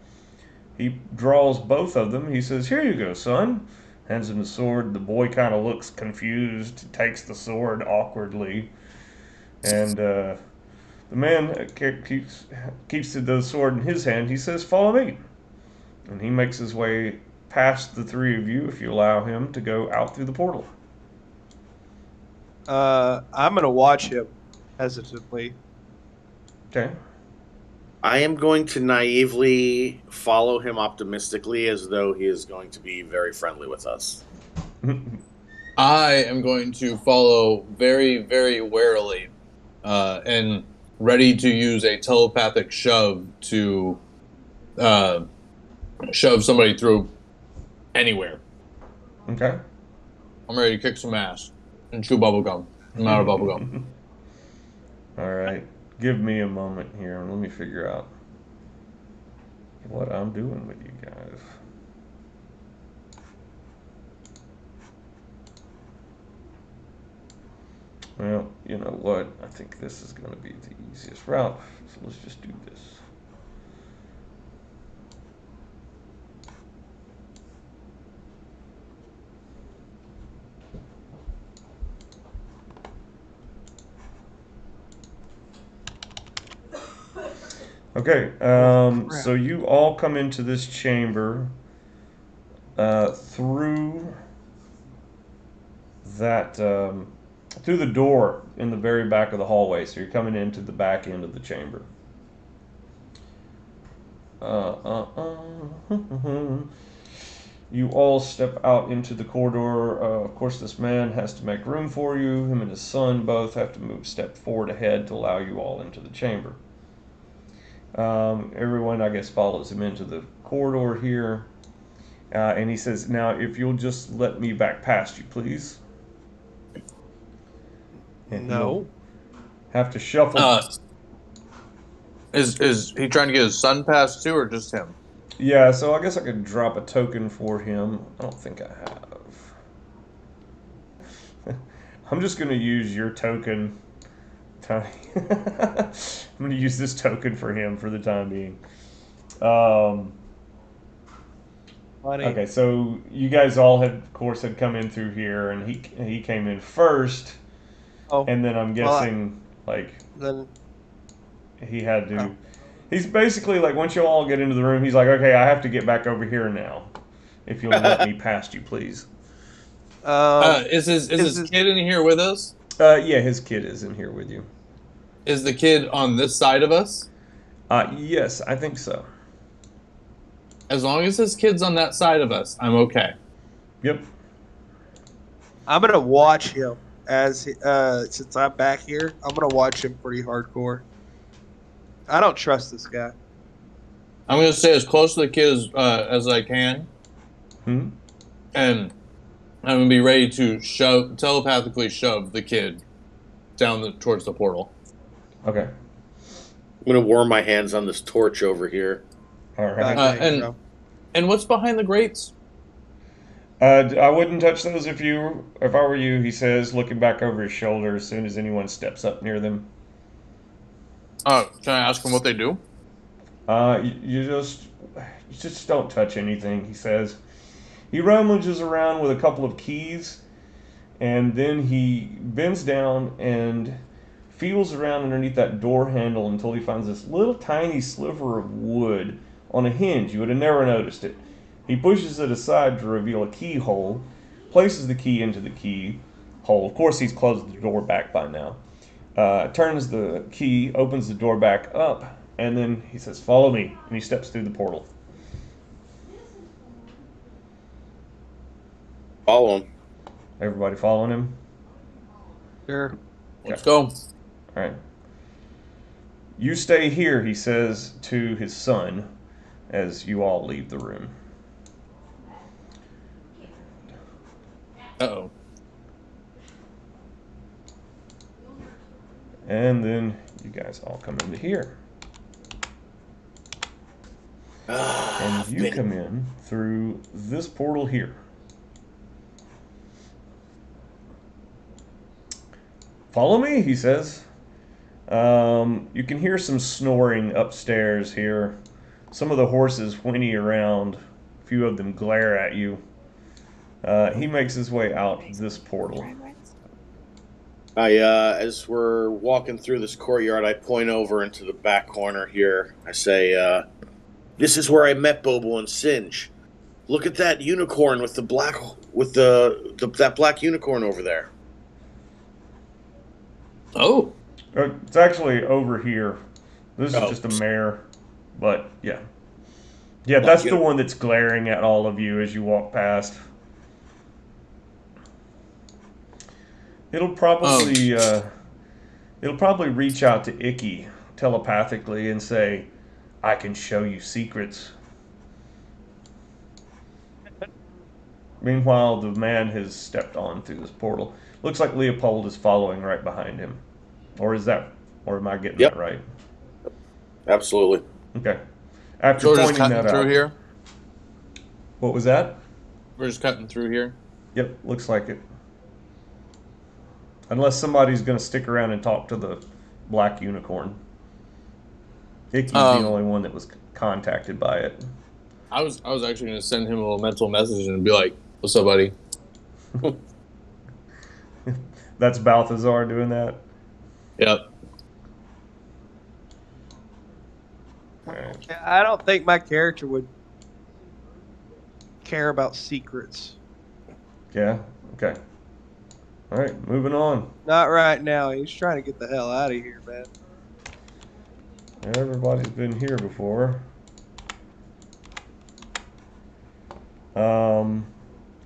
He draws both of them. He says, "Here you go, son." Hands him the sword. The boy kind of looks confused, takes the sword awkwardly, and the man keeps the sword in his hand. He says, "Follow me," and he makes his way past the three of you, if you allow him to go out through the portal. I'm gonna watch him hesitantly. Okay. I am going to naively follow him optimistically as though he is going to be very friendly with us. I am going to follow very, very warily and ready to use a telepathic shove to shove somebody through anywhere. Okay. I'm ready to kick some ass and chew bubblegum. I'm out of bubblegum. All right. Give me a moment here and let me figure out what I'm doing with you guys. Well, you know what? I think this is going to be the easiest route. So let's just do this. Okay, so you all come into this chamber through that through the door in the very back of the hallway. So you're coming into the back end of the chamber. You all step out into the corridor. Of course, this man has to make room for you. Him and his son both have to move a step forward ahead to allow you all into the chamber. Everyone, I guess, follows him into the corridor here. And he says, "Now, if you'll just let me back past you, please." And No. have to shuffle. Is he trying to get his son passed too, or just him? Yeah, so I guess I could drop a token for him. I don't think I have. I'm just going to use your token. I'm going to use this token for him for the time being. Okay, so you guys all had, of course, had come in through here, and he came in first. Oh, and then I'm guessing, then he had to. Oh. He's basically like, once you all get into the room, he's like, "Okay, I have to get back over here now. If you'll let me past you, please." Is his kid in here with us? Yeah, his kid is in here with you. Is the kid on this side of us? Yes, I think so. As long as his kid's on that side of us, I'm okay. Yep. I'm gonna watch him as since I'm back here, I'm gonna watch him pretty hardcore. I don't trust this guy. I'm gonna stay as close to the kid as I can, Hmm? and I'm gonna be ready to telepathically shove the kid towards the portal. Okay. I'm gonna warm my hands on this torch over here. All God right. dang, And bro. and what's behind the grates? I wouldn't touch those if I were you, he says, looking back over his shoulder as soon as anyone steps up near them. Can I ask him what they do? You just don't touch anything, he says. He rummages around with a couple of keys, and then he bends down and feels around underneath that door handle until he finds this little tiny sliver of wood on a hinge. You would have never noticed it. He pushes it aside to reveal a keyhole, places the key into the key hole. Of course, he's closed the door back by now. Turns the key, opens the door back up, and then he says, "Follow me," and he steps through the portal. Follow him. Everybody following him? Sure. Let's go. All right. You stay here, he says to his son, as you all leave the room. Uh-oh. And then you guys all come into here. And you come in through this portal here. Follow me, he says. You can hear some snoring upstairs here. Some of the horses whinny around. A few of them glare at you. He makes his way out this portal. As we're walking through this courtyard, I point over into the back corner here. I say, "This is where I met Bobo and Singe. Look at that unicorn with that black unicorn over there." Oh. It's actually over here. This is Oh. just a mare, but yeah. Yeah, that's you the know- one that's glaring at all of you as you walk past. It'll probably reach out to Icky telepathically and say, "I can show you secrets." Meanwhile, the man has stepped on through this portal. Looks like Leopold is following right behind him. Or am I getting Yep. that right? Absolutely. Okay. After So we're just pointing cutting that through out. here? What was that? We're just cutting through here? Yep, looks like it. Unless somebody's going to stick around and talk to the black unicorn. Icky's the only one that was contacted by it. I was actually going to send him a little mental message and be like, "What's up, buddy?" That's Balthazar doing that? Yep. Alright. I don't think my character would care about secrets. Yeah? Okay. Alright, moving on. Not right now. He's trying to get the hell out of here, man. Everybody's been here before.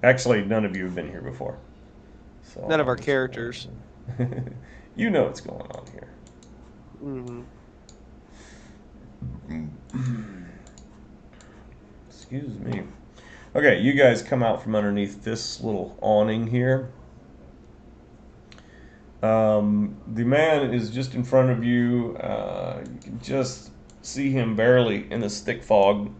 Actually, none of you have been here before. So None of our characters. You know what's going on here. Mm-hmm. Excuse me. Okay, you guys come out from underneath this little awning here. The man is just in front of you. You can just see him barely in this thick fog.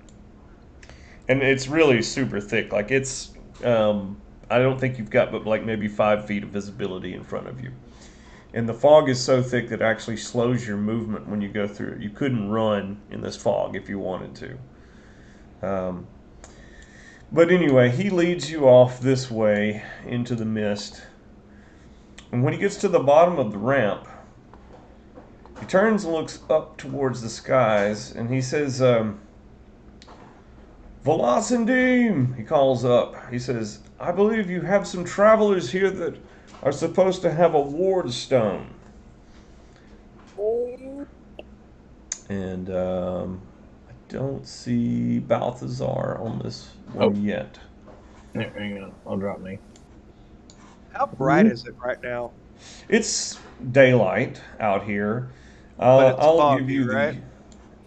And it's really super thick. Like it's, I don't think you've got but like maybe 5 feet of visibility in front of you. And the fog is so thick that it actually slows your movement when you go through it. You couldn't run in this fog if you wanted to. But anyway, he leads you off this way into the mist. And when he gets to the bottom of the ramp, he turns and looks up towards the skies, and he says, "Velacendim," he calls up. He says, "I believe you have some travelers here that are supposed to have a ward stone." And I don't see Balthazar on this one yet. Hang on. I'll drop me. How bright is it right now? It's daylight out here. But it's I'll give foggy, you right?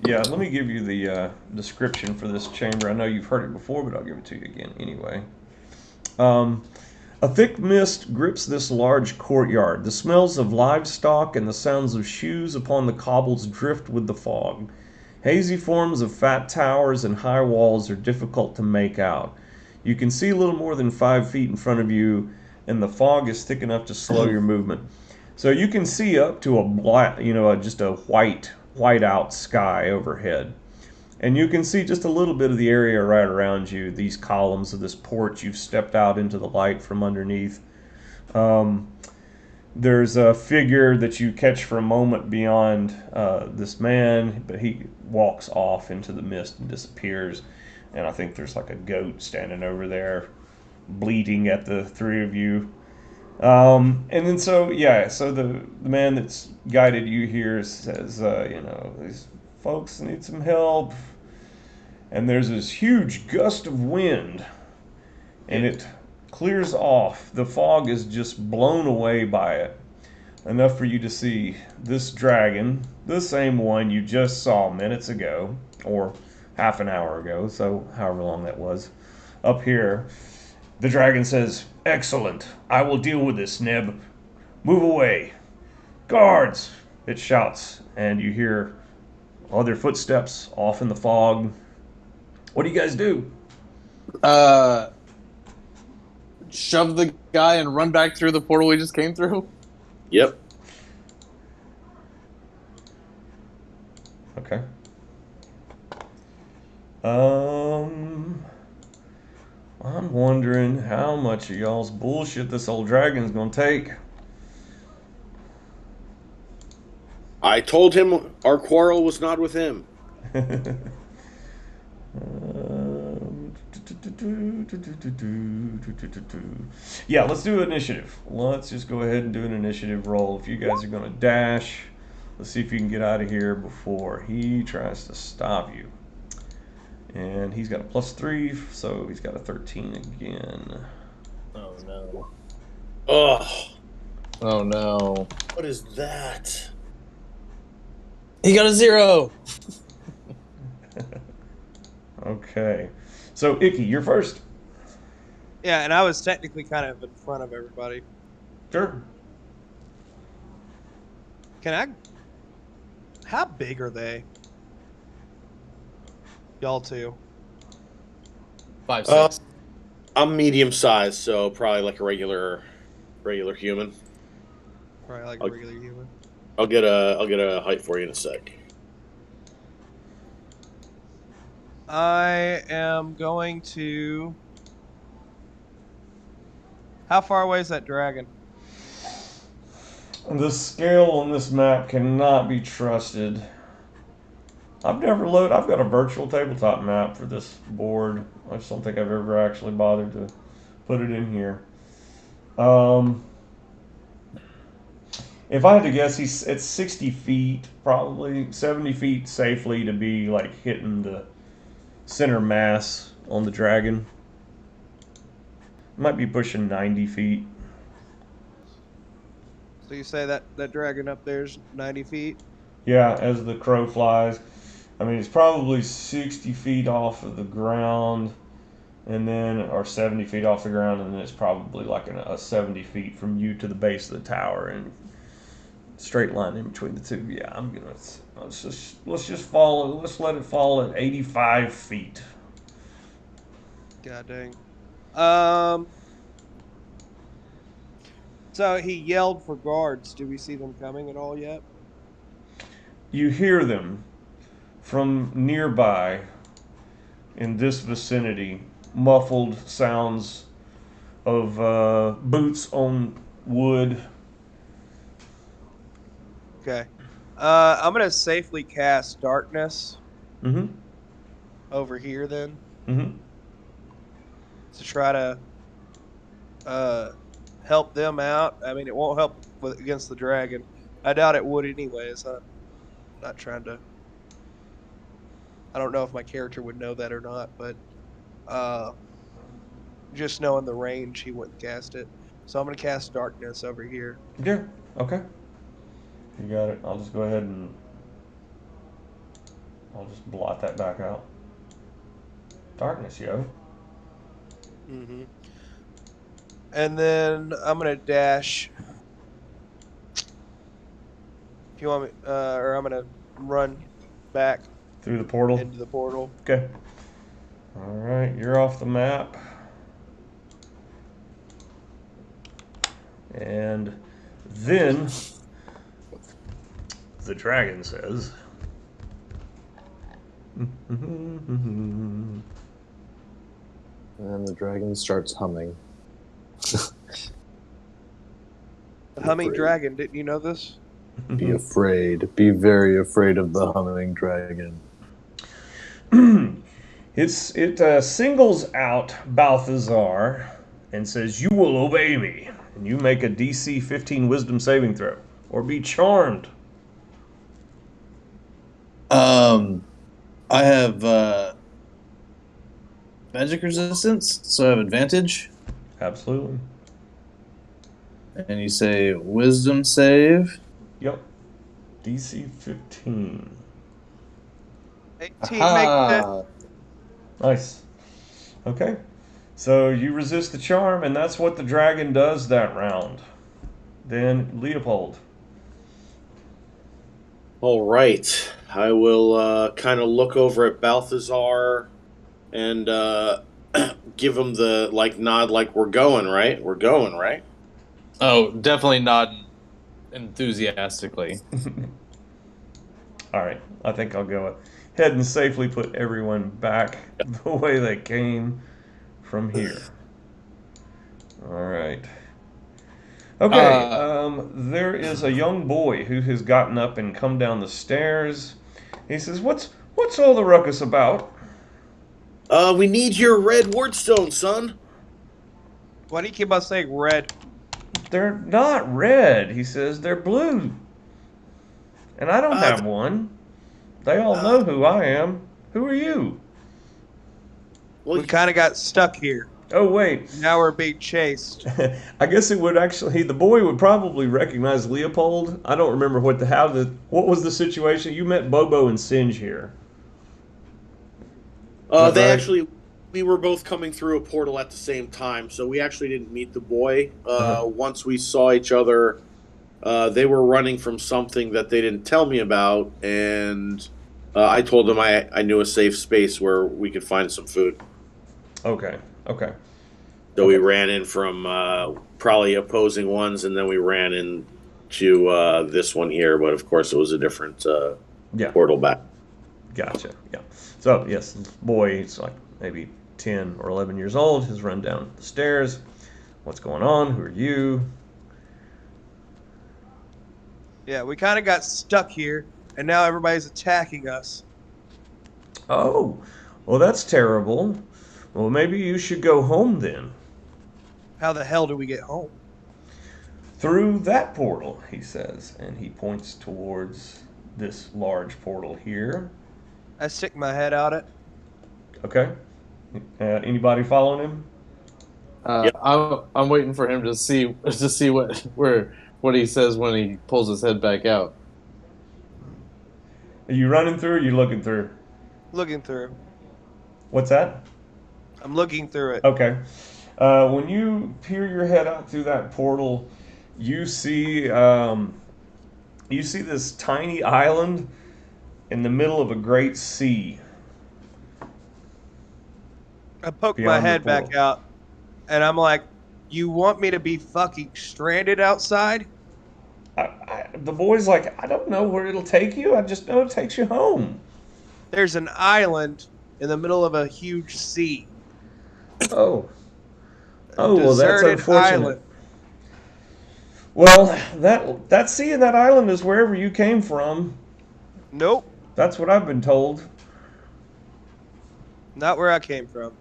the Yeah, let me give you the description for this chamber. I know you've heard it before, but I'll give it to you again anyway. Um, a thick mist grips this large courtyard. The smells of livestock and the sounds of shoes upon the cobbles drift with the fog. Hazy forms of fat towers and high walls are difficult to make out. You can see little more than 5 feet in front of you, and the fog is thick enough to slow your movement. So you can see up to a black, just a white out sky overhead. And you can see just a little bit of the area right around you, these columns of this porch. You've stepped out into the light from underneath. Um, there's a figure that you catch for a moment beyond this man, but he walks off into the mist and disappears. And I think there's like a goat standing over there, bleating at the three of you. And then so the man that's guided you here says, these folks need some help. And there's this huge gust of wind, and it clears off. The fog is just blown away by it. Enough for you to see this dragon, the same one you just saw minutes ago, or half an hour ago, so however long that was, up here. The dragon says, "Excellent. I will deal with this, Neb. Move away. Guards!" It shouts, and you hear other footsteps off in the fog. What do you guys do? Shove the guy and run back through the portal we just came through. Yep. Okay. I'm wondering how much of y'all's bullshit this old dragon's gonna take. I told him our quarrel was not with him. Yeah, let's do initiative. Let's just go ahead and do an initiative roll. If you guys are gonna dash, let's see if you can get out of here before he tries to stop you. And he's got a +3, so he's got a 13 again. Oh no. Ugh. Oh no. What is that? He got a 0. Okay. So, Icky, you're first. Yeah, and I was technically kind of in front of everybody. Sure. How big are they? Y'all two. 5, 6. I'm medium sized, so probably like a regular human. Probably like a regular human. I'll get a height for you in a sec. I am going to... How far away is that dragon? The scale on this map cannot be trusted. I've got a virtual tabletop map for this board. I just don't think I've ever actually bothered to put it in here. If I had to guess, it's 60 feet, probably 70 feet safely to be like hitting the center mass on the dragon. Might be pushing 90 feet. So you say that dragon up there's 90 feet? Yeah, as the crow flies. I mean, it's probably 60 feet off of the ground, or 70 feet off the ground, and then it's probably like a 70 feet from you to the base of the tower, and straight line in between the two. Yeah, let's let it fall at 85 feet. God dang. So he yelled for guards. Do we see them coming at all yet? You hear them from nearby in this vicinity, muffled sounds of boots on wood. Okay. I'm going to safely cast darkness Mm-hmm. over here then Mm-hmm. to try to help them out. I mean, it won't help against the dragon. I doubt it would anyways. I'm not trying to... I don't know if my character would know that or not, but just knowing the range, he wouldn't cast it. So I'm going to cast darkness over here. Yeah. Okay. You got it. I'll just go ahead and I'll just blot that back out. Darkness, yo. Mm-hmm. And then I'm going to dash. If you want me, or I'm going to run back Through the portal. into the portal. Okay. All right, you're off the map. And then the dragon says, and the dragon starts humming. The humming afraid. dragon, didn't you know this? Be afraid. Be very afraid of the humming dragon. it singles out Balthazar and says, "You will obey me, and you make a DC 15 Wisdom saving throw, or be charmed." I have magic resistance, so I have advantage. Absolutely. And you say wisdom save. Yep. DC 15. 18 makes it. Nice. Okay. So you resist the charm, and that's what the dragon does that round. Then Leopold. All right. I will kind of look over at Balthazar and give him the nod, like we're going, right? We're going, right? Oh, definitely not enthusiastically. All right. I think I'll go ahead and safely put everyone back the way they came from here. All right. Okay. There is a young boy who has gotten up and come down the stairs. He says, "What's all the ruckus about?" We need your red wardstone, son. Why do you keep on saying red? They're not red, he says. They're blue. And I don't have one. They all know who I am. Who are you? Well, We kind of got stuck here. Oh, wait. Now we're being chased. I guess it would actually, the boy would probably recognize Leopold. I don't remember what was the situation. You met Bobo and Singe here. We were both coming through a portal at the same time, so we actually didn't meet the boy. Once we saw each other, they were running from something that they didn't tell me about, and I told them I knew a safe space where we could find some food. Okay. So we ran in from probably opposing ones, and then we ran into this one here, but of course it was a different portal back. Gotcha. Yeah. So, yes, this boy, he's like maybe 10 or 11 years old, has run down the stairs. What's going on? Who are you? Yeah, we kind of got stuck here, and now everybody's attacking us. Oh, well, that's terrible. Well, maybe you should go home then. How the hell do we get home? Through that portal, he says, and he points towards this large portal here. I stick my head out it. Okay. Anybody following him? Yep. I'm waiting for him to see what he says when he pulls his head back out. Are you running through or are you looking through? Looking through. What's that? I'm looking through it. Okay. When you peer your head out through that portal, you see this tiny island in the middle of a great sea. I poke my Beyond the head back portal. out, and I'm like, you want me to be fucking stranded outside? The boy's like, I don't know where it'll take you. I just know it takes you home. There's an island in the middle of a huge sea. Oh, well, that's Deserted unfortunate. island. Well, that sea and that island is wherever you came from. Nope, That's what I've been told. not where I came from.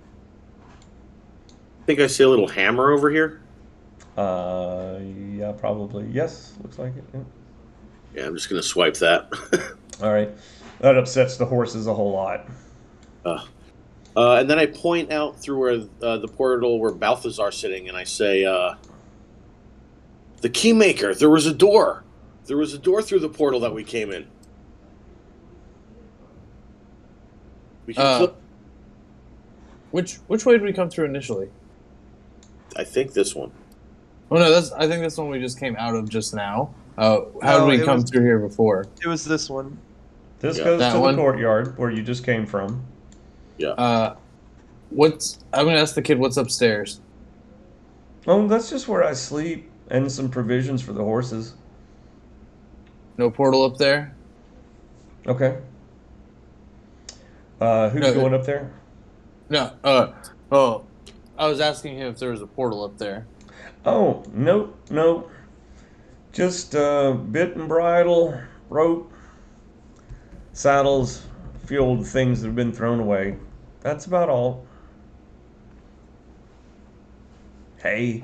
I think I see a little hammer over here. Yeah, probably. Yes, looks like it. Yeah. Yeah, I'm just going to swipe that. All right. That upsets the horses a whole lot. And then I point out through where the portal where Balthazar's sitting, and I say, The keymaker. There was a door. There was a door through the portal that we came in. We can Which way did we come through initially? I think this one. Oh no, I think this one we just came out of just now. How did we come through here before? It was this one. This goes to the courtyard where you just came from. Yeah. I'm gonna ask the kid what's upstairs. Oh, that's just where I sleep and some provisions for the horses. No portal up there? Okay. Who's going up there? No. I was asking him if there was a portal up there. Oh, nope. Just bit and bridle, rope, saddles, a few old things that have been thrown away. That's about all. Hey.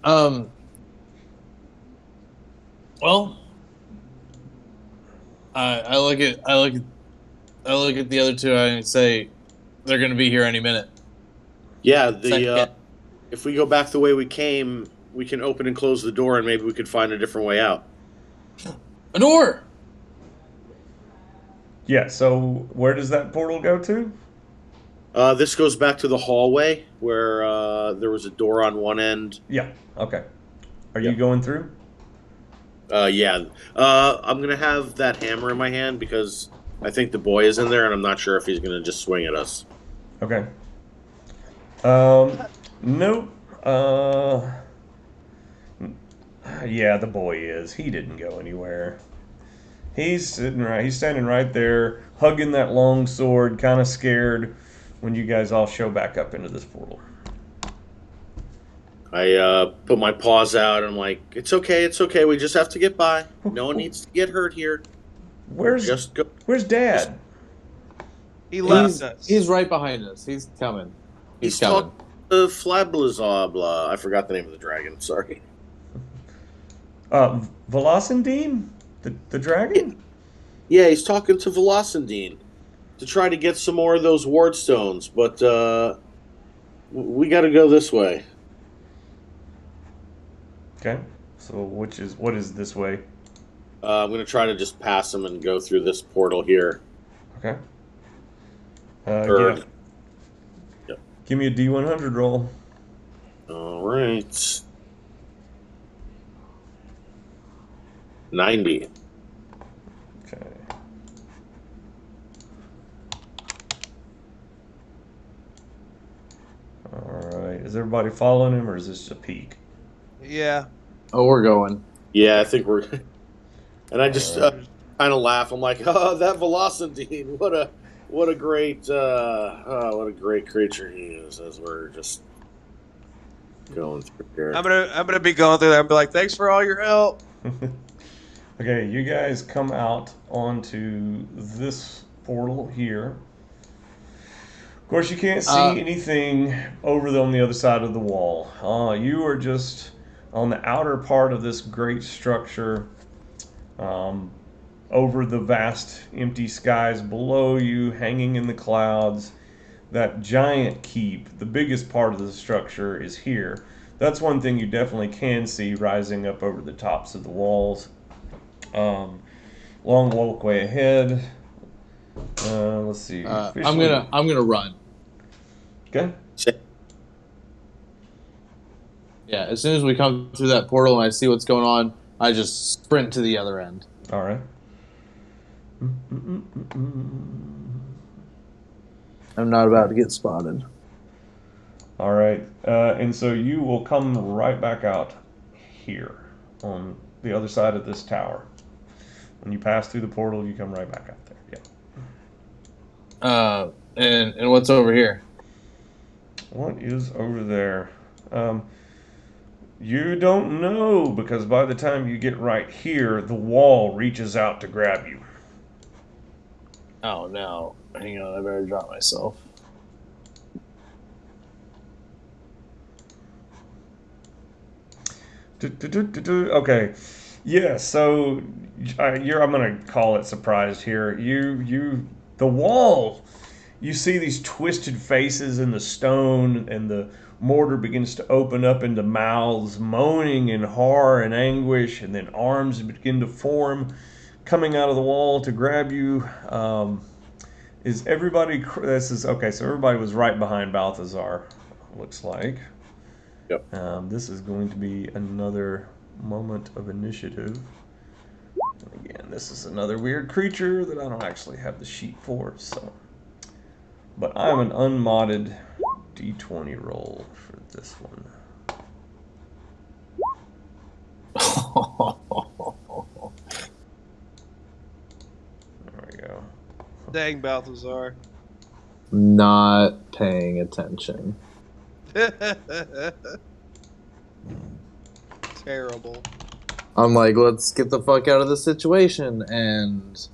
Well, I look at the other two and I say they're going to be here any minute. Yeah, if we go back the way we came, we can open and close the door, and maybe we could find a different way out. A door. Yeah. So where does that portal go to? This goes back to the hallway where there was a door on one end. Yeah. Okay. Are you going through? Yeah. I'm gonna have that hammer in my hand because I think the boy is in there, and I'm not sure if he's gonna just swing at us. Okay. Nope. Yeah, the boy is. He didn't go anywhere. He's standing right there, hugging that long sword, kind of scared when you guys all show back up into this portal. I put my paws out, and I'm like, it's okay. We just have to get by. No one needs to get hurt here. Where's Dad? He left us. He's right behind us. He's coming. He's coming. Flablazabla. I forgot the name of the dragon. Sorry. Velocindine? The dragon? Yeah, he's talking to Velocindine to try to get some more of those ward stones, but we got to go this way. Okay. So what is this way? I'm going to try to just pass him and go through this portal here. Okay. Yep. Give me a D100 roll. All right. 90. Okay. All right. Is everybody following him, or is this a peek? Yeah. Oh, we're going. Yeah, I think we're. And I just kind of laugh. I'm like, oh, that Velocindine! What a great creature he is. As we're just going through here. I'm gonna be going through there and be like, thanks for all your help. Okay, you guys come out onto this portal here. Of course, you can't see anything on the other side of the wall. You are just on the outer part of this great structure, over the vast empty skies below you, hanging in the clouds. That giant keep, the biggest part of the structure, is here. That's one thing you definitely can see rising up over the tops of the walls. Long walkway ahead. Let's see. I'm gonna run. Okay. Yeah, as soon as we come through that portal and I see what's going on, I just sprint to the other end. All right. I'm not about to get spotted. All right. And so you will come right back out here on the other side of this tower. When you pass through the portal, you come right back out there. Yeah. And what's over here? What is over there? You don't know, because by the time you get right here, the wall reaches out to grab you. Oh no. Hang on, I better drop myself. Okay. Yeah, so I'm gonna call it surprised here. The wall, you see these twisted faces in the stone and the mortar begins to open up into mouths moaning in horror and anguish, and then arms begin to form coming out of the wall to grab you. Is everybody? This is okay. So everybody was right behind Balthazar. Looks like. Yep. This is going to be another moment of initiative. Again, this is another weird creature that I don't actually have the sheet for. So, but I'm an unmodded D20 roll for this one. There we go. Dang, Balthazar. Not paying attention. Terrible. I'm like, let's get the fuck out of the situation, and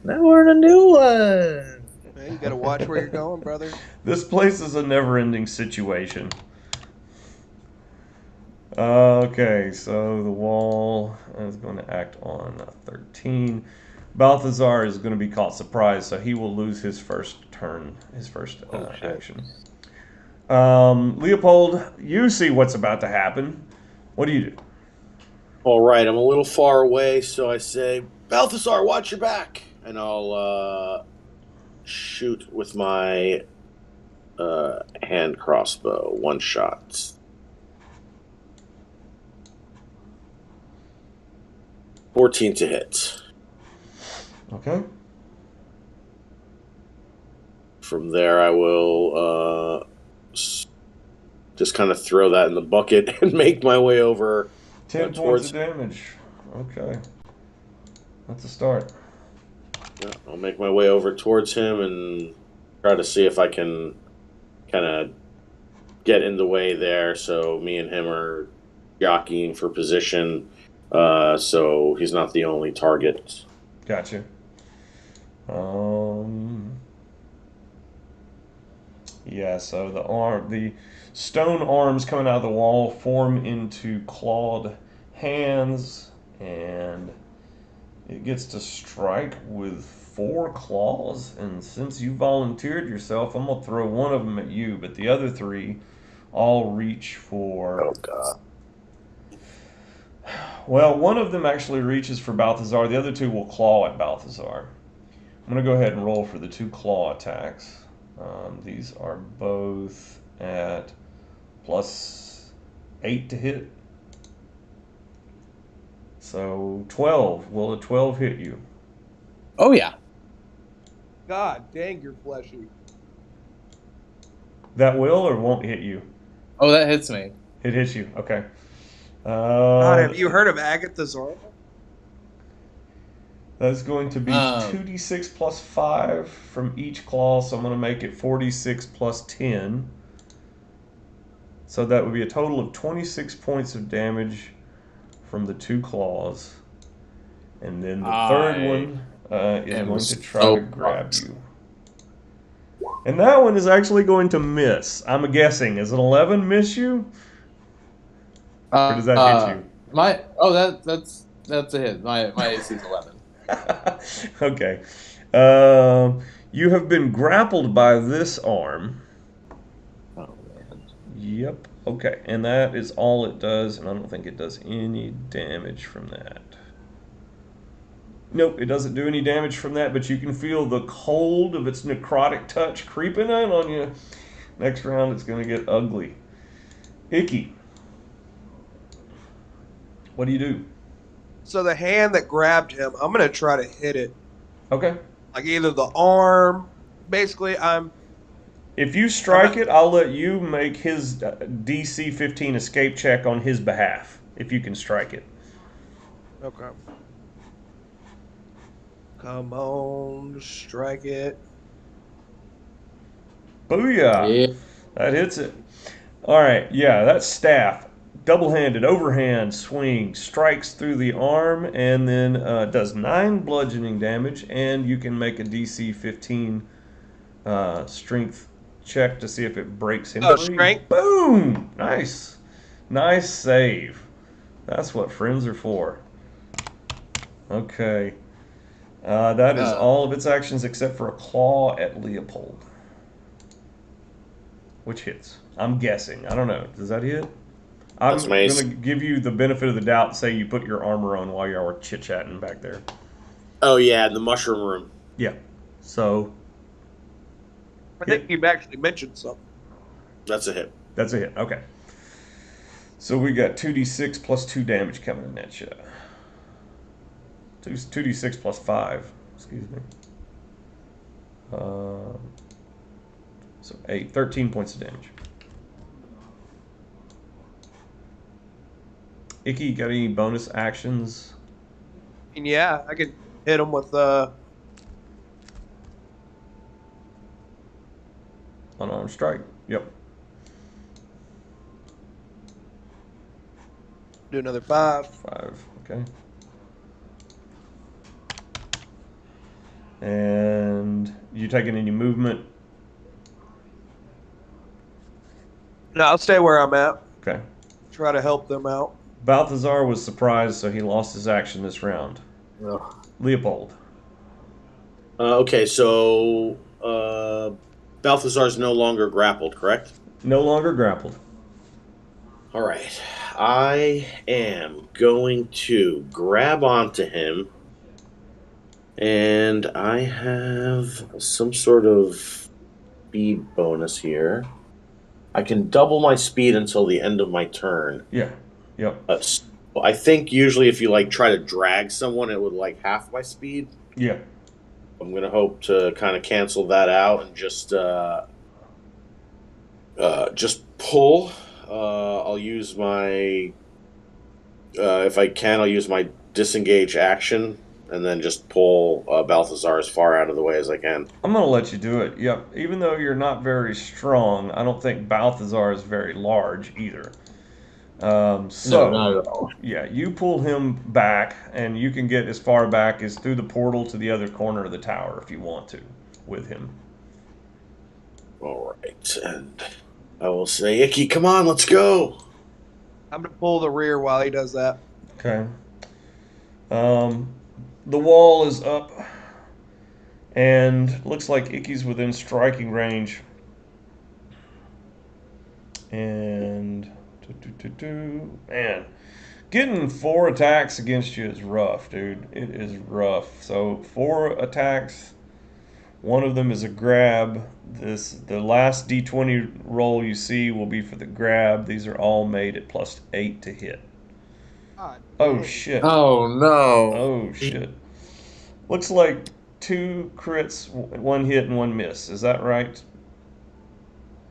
now we're in a new one. Man, you gotta watch where you're going, brother. This place is a never-ending situation. Okay, so the wall is going to act on 13. Balthazar is going to be caught surprised, so he will lose his first turn, his first action. Leopold, you see what's about to happen. What do you do? All right, I'm a little far away, so I say, Balthazar, watch your back. And I'll shoot with my hand crossbow. One shot. 14 to hit. Okay. From there, I will just kind of throw that in the bucket and make my way over. 10 points of damage. Okay. That's a start. Yeah, I'll make my way over towards him and try to see if I can kind of get in the way there. So me and him are jockeying for position. So he's not the only target. Gotcha. Yeah, so the stone arms coming out of the wall form into clawed hands, and it gets to strike with 4 claws. And since you volunteered yourself, I'm gonna throw one of them at you, but the other 3 all reach for. Oh God. Well, one of them actually reaches for Balthazar. The other 2 will claw at Balthazar. I'm going to go ahead and roll for the 2 claw attacks. These are both at +8 to hit. So 12. Will a 12 hit you? Oh, yeah. God dang, you're fleshy. That will or won't hit you? Oh, that hits me. It hits you. Okay. God, have you heard of Agatha Zorba? That's going to be 2d6 plus 5 from each claw, so I'm going to make it 4d6 plus 10. So that would be a total of 26 points of damage from the 2 claws. And then the third one is going to try to grab you. And that one is actually going to miss. I'm guessing. Is an 11 miss you? Or does that hit you? That's a hit. My AC is 11. Okay. You have been grappled by this arm. Oh, man. Yep. Okay. And that is all it does, and I don't think it does any damage from that. Nope, it doesn't do any damage from that, but you can feel the cold of its necrotic touch creeping in on you. Next round, it's going to get ugly. Icky. What do you do? So the hand that grabbed him, I'm going to try to hit it. Okay. Like either the arm. Basically, If you strike it, I'll let you make his DC 15 escape check on his behalf, if you can strike it. Okay. Come on, strike it. Booyah! Yeah. That hits it. All right, yeah, that staff, double-handed, overhand swing, strikes through the arm, and then does 9 bludgeoning damage, and you can make a DC 15 strength check to see if it breaks him free. Strength? Boom! Nice. Nice save. That's what friends are for. Okay. That is all of its actions except for a claw at Leopold. which hits. I'm guessing. I don't know. Does that hit? That's I'm mace. going to give you the benefit of the doubt and say you put your armor on while y'all were chit-chatting back there. Oh, yeah, in the mushroom room. Yeah. So, I think you've actually mentioned something. That's a hit. That's a hit. Okay. So we got 2d6 plus 2 damage coming at you. 2d6 plus 5. Excuse me. So 8. 13 points of damage. Icky, you got any bonus actions? And yeah, I could hit him with Unarmed strike. Yep. do another 5. 5. Okay. And you taking any movement? No, I'll stay where I'm at. Okay. Try to help them out. Balthazar was surprised, so he lost his action this round. Ugh. Leopold. Okay, so Balthazar's no longer grappled, correct? No longer grappled. All right. I am going to grab onto him, and I have some sort of speed bonus here. I can double my speed until the end of my turn. Yeah. Yep. I think usually if you like try to drag someone, it would like half my speed. Yeah. I'm gonna hope to kind of cancel that out and just pull. I'll use my if I can, I'll use my disengage action and then just pull Balthazar as far out of the way as I can. I'm going to let you do it. Yep. Even though you're not very strong, I don't think Balthazar is very large either. No, not at all. Yeah, you pull him back, and you can get as far back as through the portal to the other corner of the tower if you want to with him. All right, and I will say, Icky, come on, let's go. I'm going to pull the rear while he does that. Okay. The wall is up, and looks like Icky's within striking range. And man, getting 4 attacks against you is rough, dude. It is rough. So 4 attacks. One of them is a grab. The last D20 roll you see will be for the grab. These are all made at +8 to hit. God, Oh shit. Oh no. Oh shit. Looks like 2 crits, 1 hit, and 1 miss. Is that right?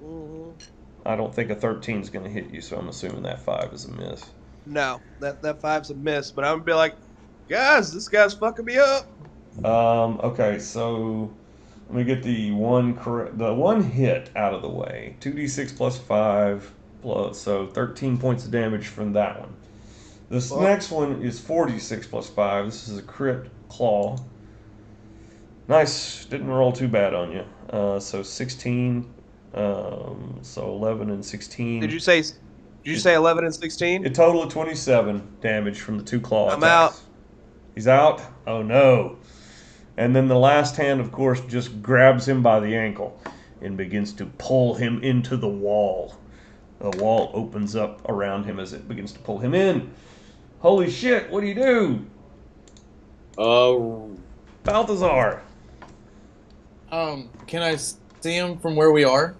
Mhm. I don't think a 13 is going to hit you, so I'm assuming that 5 is a miss. No, that 5's a miss, but I'm going to be like, guys, this guy's fucking me up. Okay, so let me get the one hit out of the way. 2d6 plus 5 plus, so 13 points of damage from that one. This next one is 4d6 plus 5. This is a crit claw. Nice, didn't roll too bad on you. So 16. So 11 and 16. Did you say 11 and 16? A total of 27 damage from the 2 claw I'm attacks. out. He's out? Oh no. And then the last hand, of course, just grabs him by the ankle and begins to pull him into the wall. The wall opens up around him as it begins to pull him in. Holy shit, what do you do? Balthazar. Can I see him from where we are?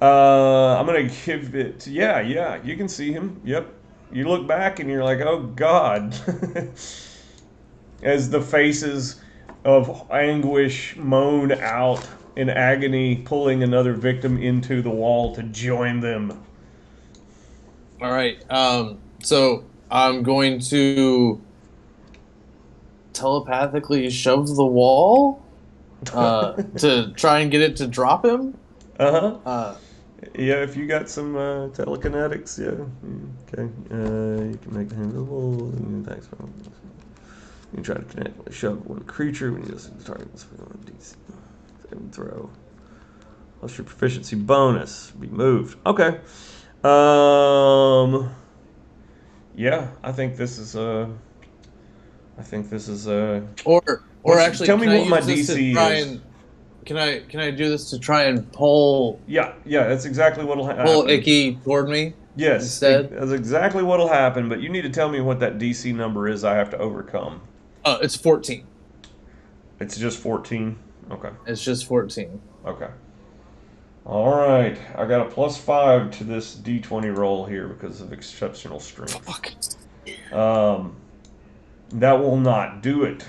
I'm gonna give it. Yeah, you can see him. Yep. You look back and you're like, oh god. As the faces of anguish moan out in agony, pulling another victim into the wall to join them. All right. So I'm going to telepathically shove the wall to try and get it to drop him. Yeah, if you got some telekinetics, yeah. Okay. You can make the hand invisible. Thanks. You can try to connect shove one creature when you just target this DC. Throw. Plus your proficiency bonus. Be moved. Okay. Yeah, I think this is Or actually, tell me can I what my use this to DC try is. and can I do this to try and pull Yeah, that's exactly what'll happen. pull Icky toward me? Yes, instead. that's exactly what'll happen. But you need to tell me what that DC number is. I have to overcome. Oh, it's 14. It's just 14. Okay. It's just 14. Okay. All right. I got a +5 to this D20 roll here because of exceptional strength. Fuck. That will not do it.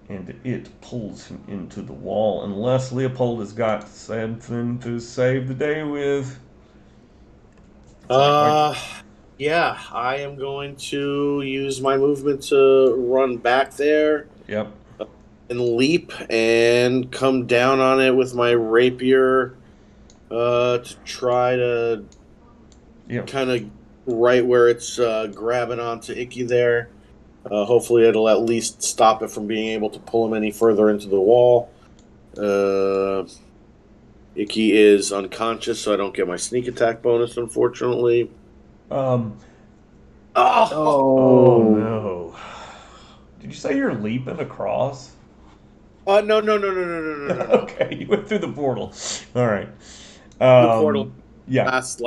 And it pulls him into the wall unless Leopold has got something to save the day with. Yeah, I am going to use my movement to run back there. Yep. And leap and come down on it with my rapier to try to kind of right where it's grabbing onto Icky there. Hopefully it'll at least stop it from being able to pull him any further into the wall. Icky is unconscious, so I don't get my sneak attack bonus, unfortunately. Oh no. Did you say you're leaping across? No. Okay, you went through the portal. All right. The portal. Yeah. Last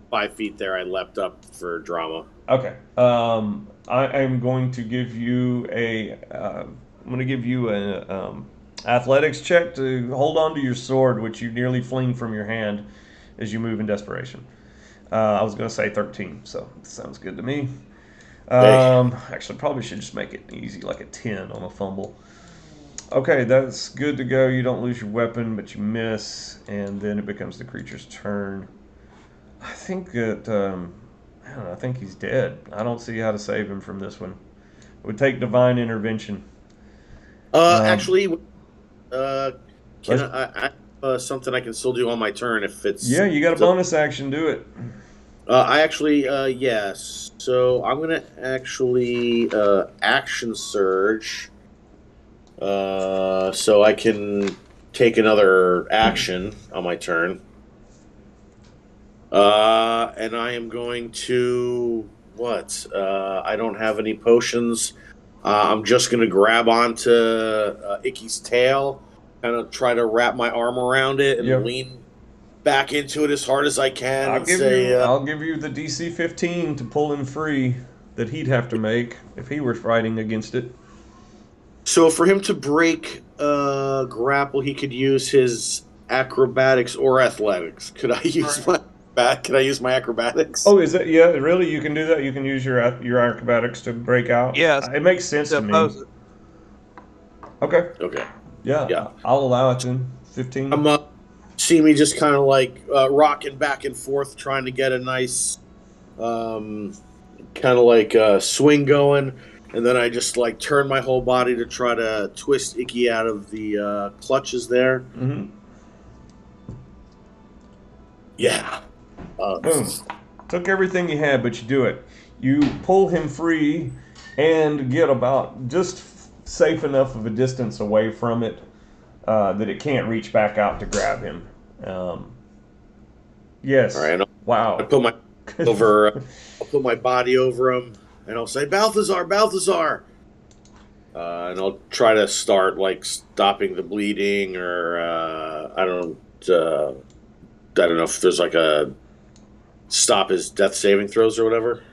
5 feet there, I leapt up for drama. Okay. I am going to give you an athletics check to hold on to your sword, which you nearly fling from your hand as you move in desperation. I was going to say 13, so it sounds good to me. Actually, probably should just make it easy, like a 10 on a fumble. Okay, that's good to go. You don't lose your weapon, but you miss, and then it becomes the creature's turn. I think that I don't know, I think he's dead. I don't see how to save him from this one. It would take divine intervention. Actually, I something I can still do on my turn if it's... Yeah, you got a bonus action. Do it. I actually, yes. So I'm going to actually action surge so I can take another action on my turn. And I am going to... What? I don't have any potions. I'm just going to grab onto Icky's tail, kind of try to wrap my arm around it and lean back into it as hard as I can. I'll give you the DC 15 to pull him free that he'd have to make if he were fighting against it. So for him to break grapple, he could use his acrobatics or athletics. Could I use my acrobatics? Oh, is that... Yeah, really? You can do that? You can use your acrobatics to break out? Yes. It makes sense to me. Okay. Yeah. I'll allow it then. 15. See me just kind of like rocking back and forth, trying to get a nice kind of like swing going, and then I just like turn my whole body to try to twist Icky out of the clutches there. Mm-hmm. Yeah. Boom. Took everything you had, but you do it. You pull him free and get about just safe enough of a distance away from it that it can't reach back out to grab him. Yes. All right. Wow. I'll put my body over him, and I'll say, Balthazar, Balthazar! And I'll try to start, like, stopping the bleeding, or I don't know if there's, like, a stop his death saving throws or whatever.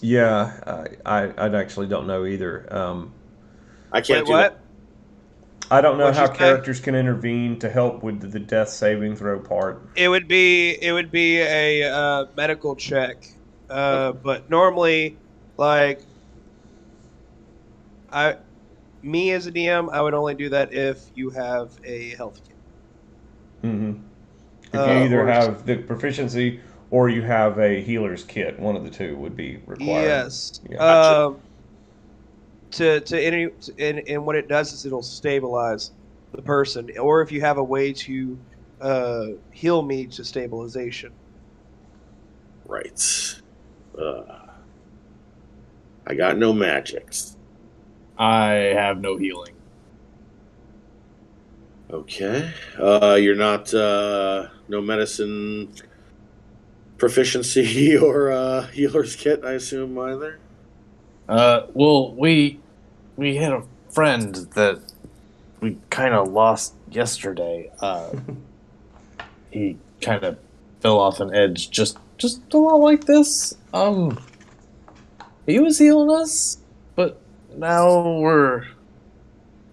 Yeah, I actually don't know either. I can't do what? that. I don't know how characters can intervene to help with the death saving throw part. It would be a medical check, but normally, like, me as a DM, I would only do that if you have a health kit. Mm-hmm. If you either have the proficiency or you have a healer's kit, one of the two would be required. Yes. Yeah. And what it does is it'll stabilize the person, or if you have a way to heal me to stabilization. Right. I got no magics. I have no healing. Okay. You're not no medicine proficiency or healer's kit, I assume, either? Well, we we had a friend that we kind of lost yesterday. He kind of fell off an edge, just a lot like this. He was healing us, but now we're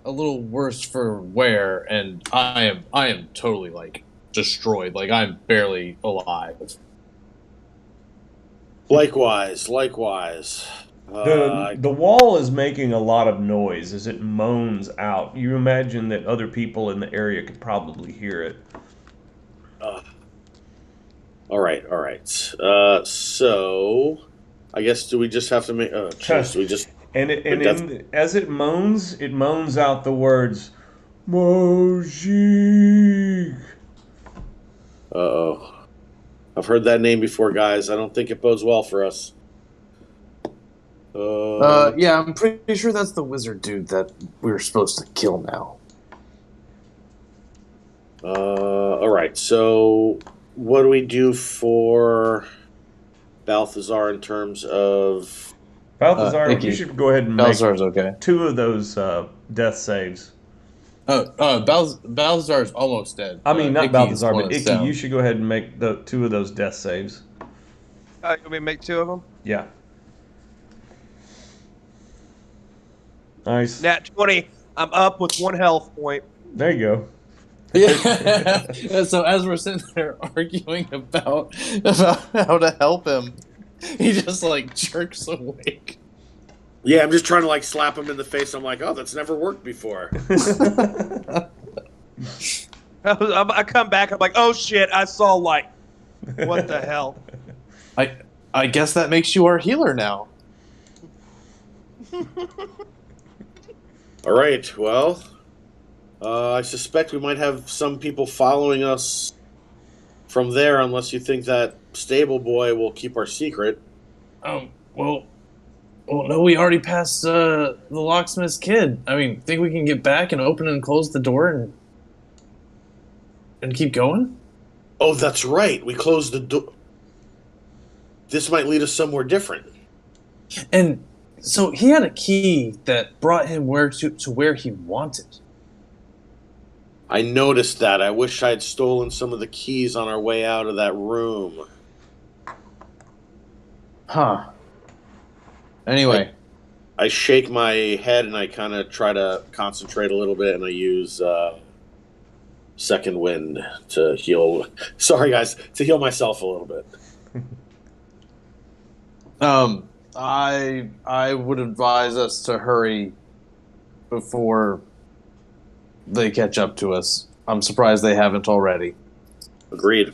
a little worse for wear, and I am totally like destroyed. Like I'm barely alive. Likewise. The wall is making a lot of noise as it moans out. You imagine that other people in the area could probably hear it. All right. So I guess do we just have to make? Oh, jeez. Do we just? As it moans out the words Mojig. Uh-oh. I've heard that name before, guys. I don't think it bodes well for us. Yeah, I'm pretty sure that's the wizard dude that we were supposed to kill now. All right. So, what do we do for Balthazar in terms of? Balthazar, Icky. you should go ahead and make Balthazar's okay. 2 of those death saves. Balthazar's almost dead. I mean, not Icky's Balthazar, one but that's Icky. down. You should go ahead and make the 2 of those death saves. You want me to make 2 of them? Yeah. Nice. Nat 20. I'm up with 1 health point. There you go. Yeah. So as we're sitting there arguing about how to help him, he just like jerks awake. Yeah, I'm just trying to like slap him in the face. I'm like, oh, that's never worked before. I come back. I'm like, oh shit! I saw light. What the hell? I guess that makes you our healer now. All right. Well, I suspect we might have some people following us from there, unless you think that stable boy will keep our secret. Well, no, we already passed the locksmith's kid. I mean, think we can get back and open and close the door and keep going? Oh, that's right. We closed the door. This might lead us somewhere different. And so he had a key that brought him to where he wanted. I noticed that. I wish I had stolen some of the keys on our way out of that room. Huh. Anyway. I shake my head and I kind of try to concentrate a little bit, and I use second wind to heal. Sorry, guys, to heal myself a little bit. I would advise us to hurry before they catch up to us. I'm surprised they haven't already. Agreed.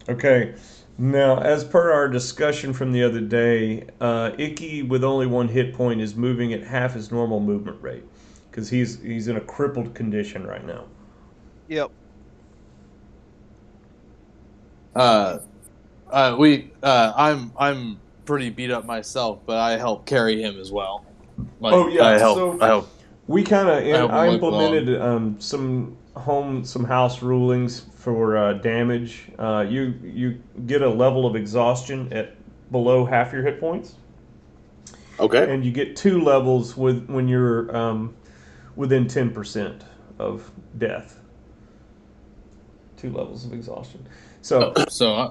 Okay. Now, as per our discussion from the other day, Icky with only 1 hit point is moving at half his normal movement rate because he's in a crippled condition right now. Yep. I'm pretty beat up myself, but I help carry him as well. Like, oh yeah, I help. We kind of I implemented some house rulings for damage. You get a level of exhaustion at below half your hit points. Okay. And you get 2 levels when you're within 10% of death. 2 levels of exhaustion. So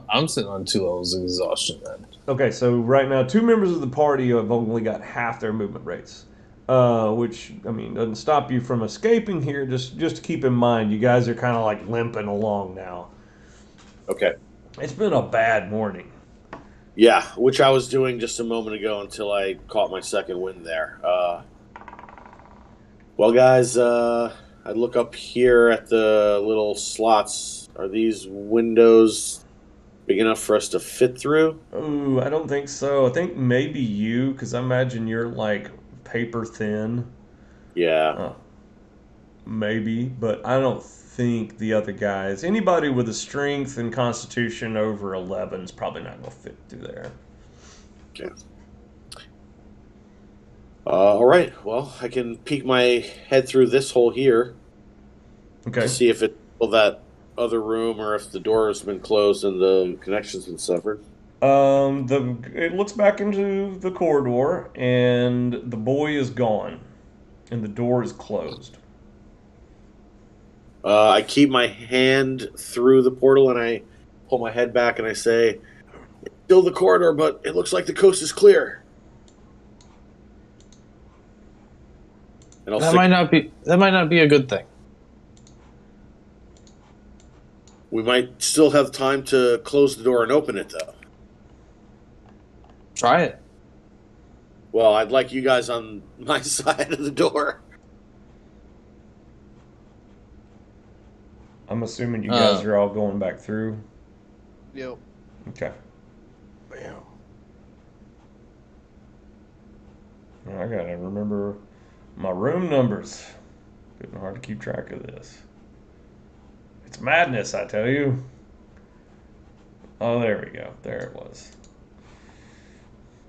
I'm sitting on 2 levels of exhaustion then. Okay, so right now 2 members of the party have only got half their movement rates, which I mean doesn't stop you from escaping here. Just keep in mind, you guys are kind of like limping along now. Okay. It's been a bad morning. Yeah, which I was doing just a moment ago until I caught my second wind there. Well, guys, I look up here at the little slots. Are these windows big enough for us to fit through? Oh, I don't think so. I think maybe you, because I imagine you're like paper thin. Yeah. Maybe, but I don't think the other guys. Anybody with a strength and constitution over 11 is probably not going to fit through there. Okay. All right. Well, I can peek my head through this hole here. Okay. To see if it's that other room or if the door has been closed and the connection's been severed. It looks back into the corridor, and the boy is gone, and the door is closed. I keep my hand through the portal and I pull my head back and I say, "Still the corridor, but it looks like the coast is clear." And That might not be a good thing. We might still have time to close the door and open it, though. Try it. Well, I'd like you guys on my side of the door. I'm assuming you guys are all going back through. Yep. Okay. Bam. I gotta remember my room numbers. Getting hard to keep track of this. It's madness, I tell you. Oh, there we go. There it was.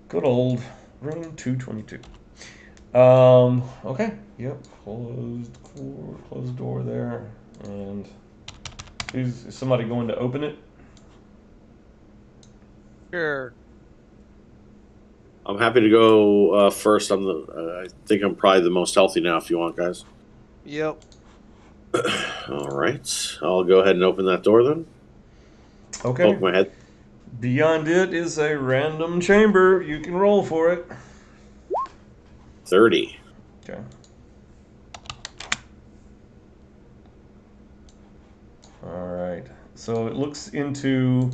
Good old room 222. Okay. Yep. Closed door there. And is somebody going to open it? Sure. I'm happy to go first. I think I'm probably the most healthy now. If you want, guys. Yep. All right. I'll go ahead and open that door then. Okay. Poke my head. Beyond it is a random chamber. You can roll for it. 30. Okay. All right. So it looks into.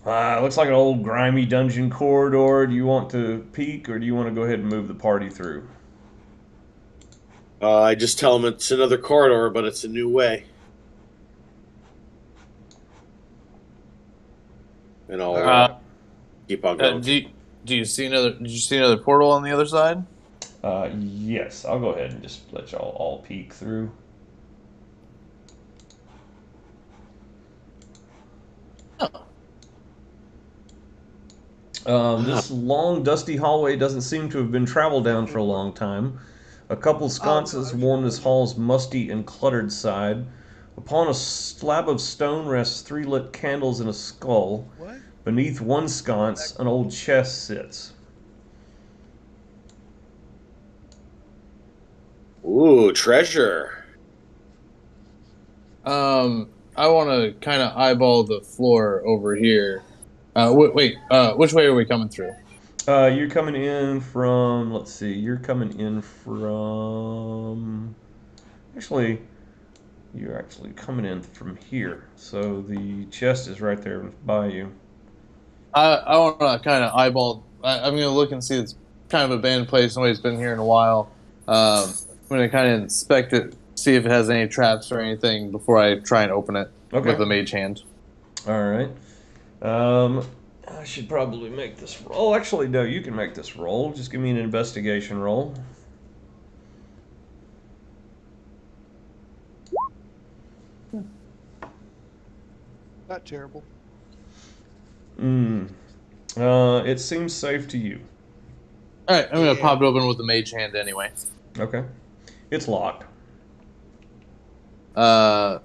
Looks like an old grimy dungeon corridor. Do you want to peek, or do you want to go ahead and move the party through? I just tell them it's another corridor, but it's a new way. And I'll keep on going. Do you see another? Did you see another portal on the other side? Yes. I'll go ahead and just let y'all all peek through. This long, dusty hallway doesn't seem to have been traveled down for a long time. A couple sconces warm this hall's musty and cluttered side. Upon a slab of stone rests 3 lit candles and a skull. What? Beneath one sconce, an old chest sits. Ooh, treasure. I want to kind of eyeball the floor over here. Wait, which way are we coming through? You're coming in from, let's see, you're coming in from, actually, you're actually coming in from here. So the chest is right there by you. I want to kind of eyeball. I'm going to look and see it's kind of abandoned place. Nobody's been here in a while. I'm going to kind of inspect it, see if it has any traps or anything before I try and open it with a mage hand. All right. I should probably make this roll. Actually, no, you can make this roll. Just give me an investigation roll. Not terrible. It seems safe to you. All right, I'm going to pop it open with the mage hand anyway. Okay. It's locked. I'm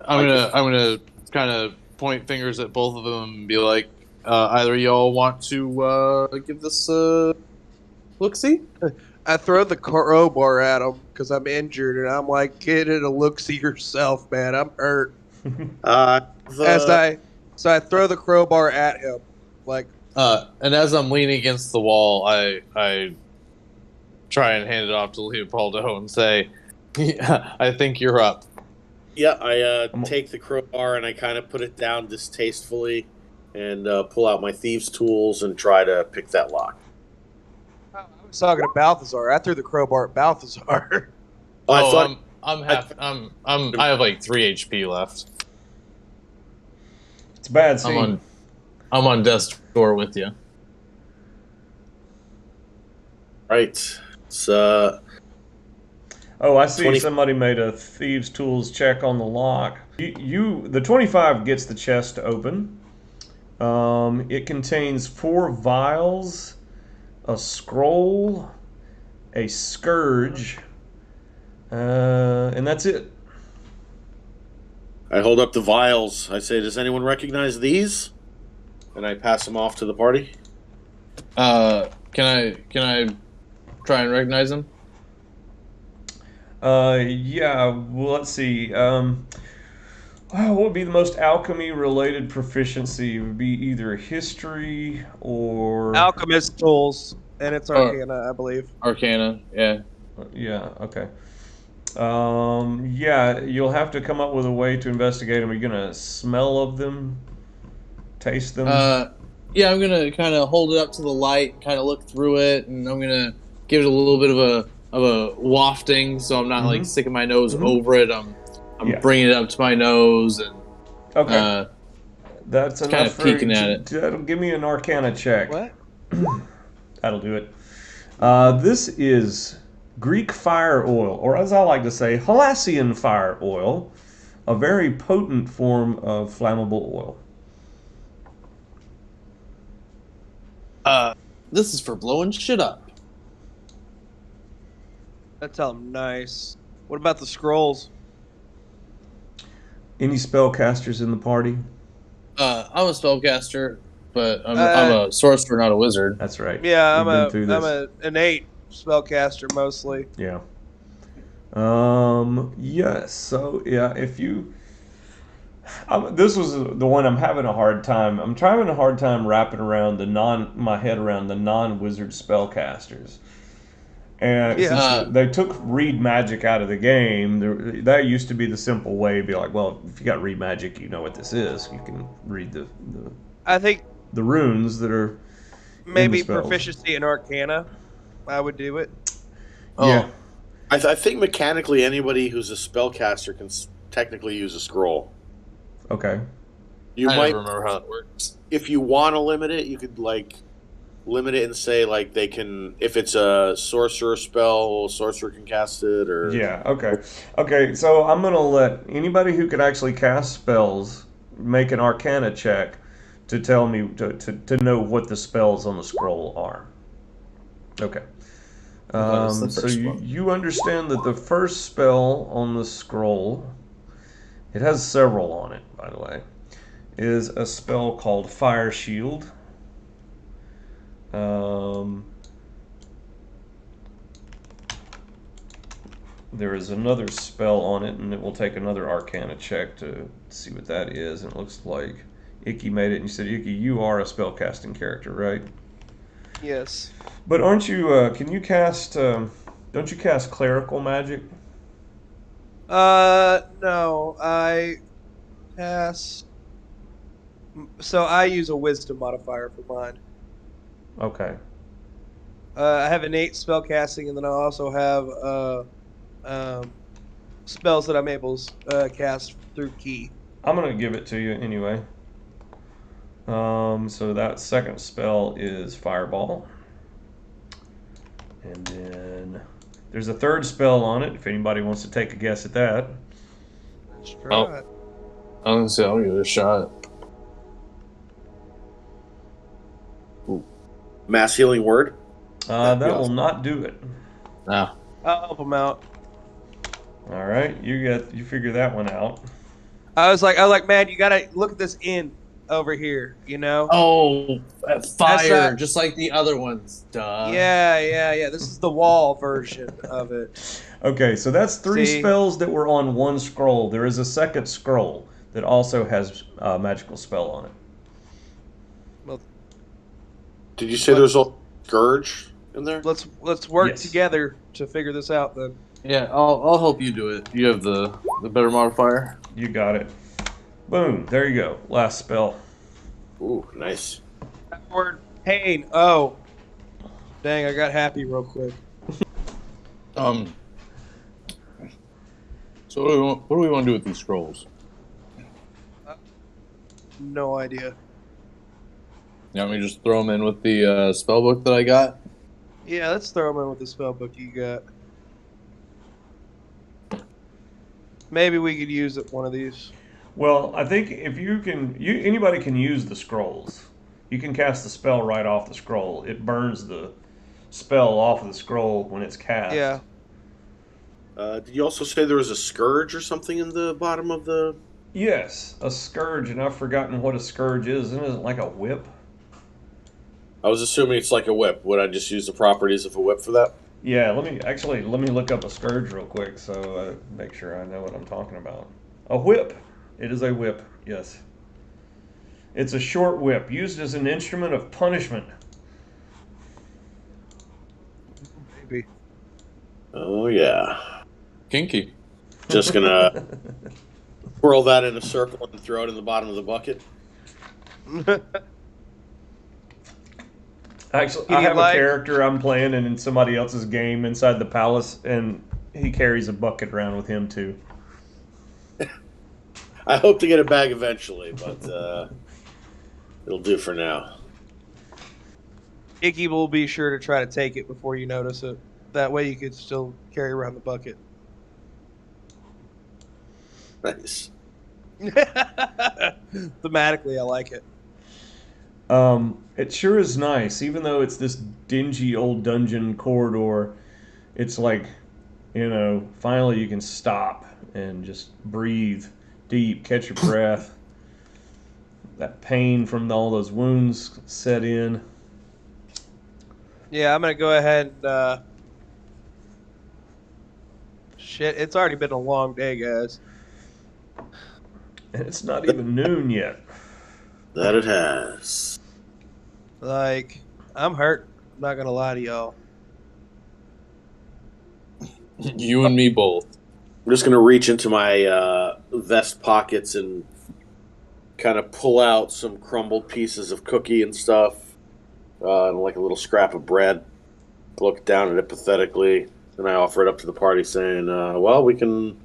gonna kind of point fingers at both of them and be like, either y'all want to give this a look-see? I throw the crowbar at him because I'm injured, and I'm like, "Get it a look-see yourself, man. I'm hurt." So I throw the crowbar at him, like. And as I'm leaning against the wall, I try and hand it off to Leopoldo and say, "I think you're up." Yeah, I take the crowbar and I kind of put it down distastefully and pull out my thieves' tools and try to pick that lock. I was talking to Balthazar. I threw the crowbar at Balthazar. I have like 3 HP left. It's a bad scene. I'm on death's door with you. Right. It's Oh, I see. Somebody made a thieves' tools check on the lock. The 25 gets the chest open. It contains 4 vials, a scroll, a scourge, and that's it. I hold up the vials. I say, "Does anyone recognize these?" And I pass him off to the party. Can I try and recognize him? Yeah. Well, let's see. What would be the most alchemy-related proficiency? It would be either history or Alchemist tools, and it's Or Arcana, I believe. Arcana? Yeah. yeah. Okay. Yeah, you'll have to come up with a way to investigate them. Are you gonna smell of them, taste them? Yeah, I'm gonna kind of hold it up to the light, kind of look through it, and I'm gonna give it a little bit of a wafting, so I'm not like sticking my nose over it. I'm Yeah. bringing it up to my nose and Okay. That's kind enough of for peeking at it. That'll give me an Arcana check. What? That'll do it. This is Greek fire oil, or as I like to say, Halassian fire oil, a very potent form of flammable oil. This is for blowing shit up. That sounds nice. What about the scrolls? Any spellcasters in the party? I'm a spellcaster, but I'm a sorcerer, not a wizard. That's right. Yeah, We've been through this. I'm a innate spellcaster mostly. Yeah. Yes. So yeah, if you, this was the one I'm having a hard time. I'm having a hard time wrapping around my head around the non-wizard spellcasters. And since they took read magic out of the game, that used to be the simple way. Be like, well, if you got read magic, you know what this is. You can read the I think the runes that are maybe in the spells. proficiency in Arcana. I would do it. Yeah. I think mechanically anybody who's a spellcaster can technically use a scroll. Okay. You I might don't remember how it works. If you want to limit it, you could like limit it and say like they can, if it's a sorcerer spell, sorcerer can cast it, or Yeah. Okay. So I'm gonna let anybody who can actually cast spells make an Arcana check to tell me to know what the spells on the scroll are. Okay. So you understand that the first spell on the scroll, it has several on it, by the way, is a spell called Fire Shield. There is another spell on it, and it will take another Arcana check to see what that is. And it looks like Icky made it, and you said, Icky, you are a spellcasting character, right? Yes. But aren't you, can you cast, don't you cast clerical magic? No. I cast. So I use a wisdom modifier for mine. Okay. I have innate spellcasting, and then I also have spells that I'm able to cast through key. I'm going to give it to you anyway. So that second spell is Fireball. And then there's a third spell on it, if anybody wants to take a guess at that. Let's try it. I'm gonna say I'll give it a shot. Ooh. Mass healing word? That will not do it. No. I'll help him out. All right, you figure that one out. I was like, man, you gotta look at this inn over here, you know? Oh, fire, not- just like the other ones. Duh. Yeah. This is the wall version of it. Okay, so that's three See? spells that were on one scroll. There is a second scroll that also has a magical spell on it. Well, Did you say there's a scourge in there? let's work Yes. together to figure this out then. Yeah, I'll help you do it. You have the better modifier. You got it. Boom, there you go. Last spell. Ooh, nice. That word pain. Oh. Dang, I got happy real quick. So what do we want to do with these scrolls? No idea. You want me to just throw them in with the spell book that I got? Yeah, let's throw him in with the spell book you got. Maybe we could use it one of these. Well, I think if anybody can use the scrolls. You can cast the spell right off the scroll. It burns the spell off of the scroll when it's cast. Yeah. Did you also say there was a scourge or something in the bottom of the Yes, a scourge, and I've forgotten what a scourge is. Isn't it like a whip? I was assuming it's like a whip. Would I just use the properties of a whip for that? Yeah, let me look up a scourge real quick so I make sure I know what I'm talking about. A whip. It is a whip. Yes. It's a short whip used as an instrument of punishment. Maybe. Oh yeah. Kinky. Just gonna twirl that in a circle and throw it in the bottom of the bucket. Actually, He I didn't have a like. character I'm playing in somebody else's game inside the palace, and he carries a bucket around with him too. I hope to get a bag eventually, but it'll do for now. Icky will be sure to try to take it before you notice it. That way you could still carry around the bucket. Nice. Thematically, I like it. It sure is nice, even though it's this dingy old dungeon corridor. It's like, finally you can stop and just breathe deep, catch your breath. That pain from all those wounds set in. Yeah, I'm gonna go ahead and shit. It's already been a long day, guys. And it's not even noon yet. That it has. Like, I'm hurt. I'm not gonna lie to y'all. You and me both. I'm just gonna reach into my vest pockets and kind of pull out some crumbled pieces of cookie and stuff, and like a little scrap of bread. Look down at it pathetically, and I offer it up to the party, saying, "Well, we can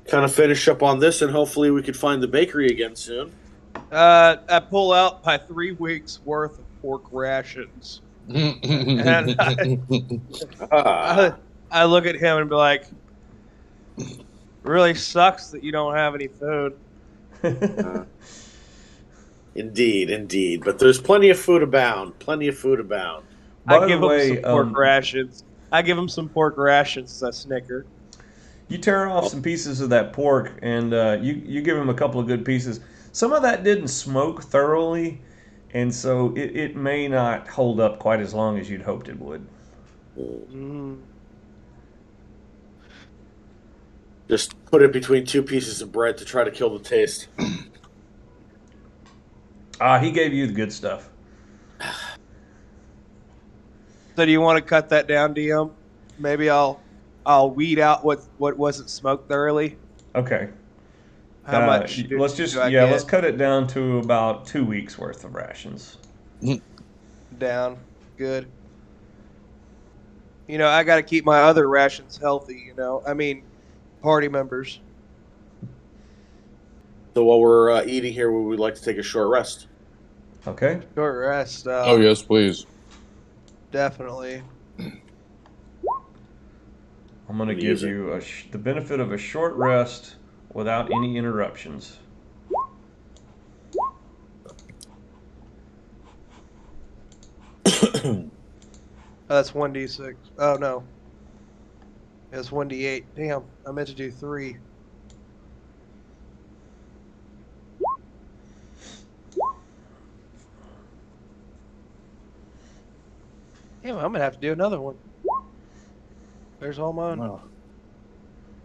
kind of finish up on this, and hopefully we could find the bakery again soon." I pull out my 3 weeks worth of pork rations, and Ah, I look at him and be like, "Really sucks that you don't have any food." indeed, indeed. But there's plenty of food abound. Plenty of food abound. I By the give him way, some pork rations. I give him some pork rations as a snicker. you tear off some pieces of that pork, and you give him a couple of good pieces. Some of that didn't smoke thoroughly, and so it may not hold up quite as long as you'd hoped it would. Mm. Just put it between two pieces of bread to try to kill the taste. He gave you the good stuff. So do you want to cut that down, DM? Maybe I'll weed out what wasn't smoked thoroughly. Okay. How much do I let's get cut it down to about 2 weeks worth of rations. down? Good. I got to keep my other rations healthy. I mean, party members. So while we're eating here, we would like to take a short rest. Okay. Short rest. Oh yes, please. Definitely. I'm going to give you the benefit of a short rest without any interruptions. That's 1d6. Oh no. It's 1d8. Damn, I meant to do 3. Damn, I'm gonna have to do another one. There's all mine. Oh.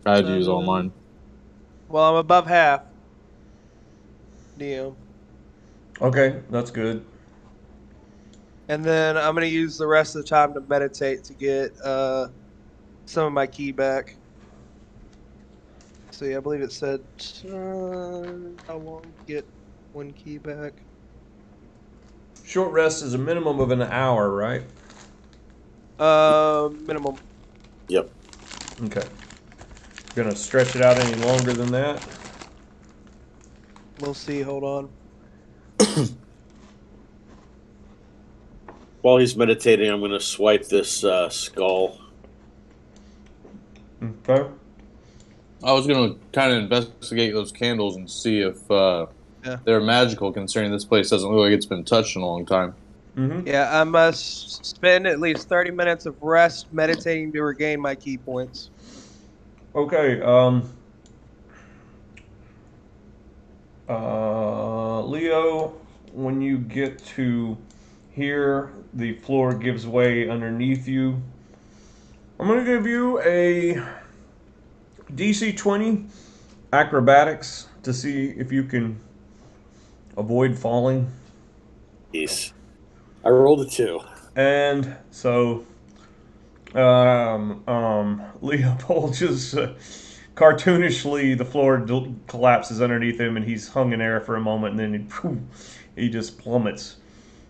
I had to use all mine. Well, I'm above half. DM. Okay, that's good. And then I'm gonna use the rest of the time to meditate to get some of my key back. See, I believe it said how long to get 1 key back. Short rest is a minimum of an hour, right? Minimum. Yep. Okay. Gonna stretch it out any longer than that? We'll see. Hold on. While he's meditating, I'm going to swipe this skull. Okay. I was gonna kind of investigate those candles and see if they're magical, considering this place doesn't look like it's been touched in a long time. Mm-hmm. Yeah, I must spend at least 30 minutes of rest meditating to regain my key points. Okay. Leo, when you get to here, the floor gives way underneath you. I'm going to give you a DC 20 acrobatics to see if you can avoid falling. Jeez. I rolled a 2. And so Leopold just cartoonishly, the floor collapses underneath him, and he's hung in air for a moment, and then he just plummets.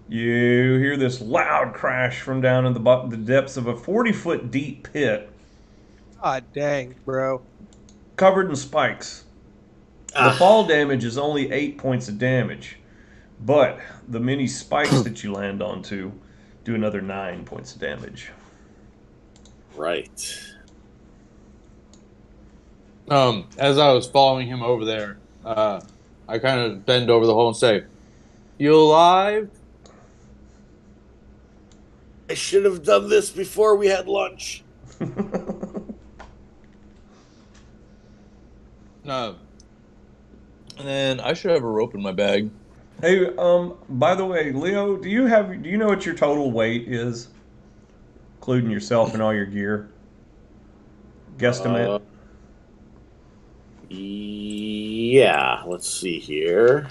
You hear this loud crash from down in the depths of a 40-foot deep pit, God dang, bro. covered in spikes. The fall damage is only 8 points of damage, but the many spikes that you land onto do another 9 points of damage. Right. As I was following him over there, I kind of bend over the hole and say, "You alive?" I should have done this before we had lunch. No. And then I should have a rope in my bag. Hey, by the way, Leo, do you know what your total weight is, including yourself and all your gear? Guesstimate. Yeah, let's see here.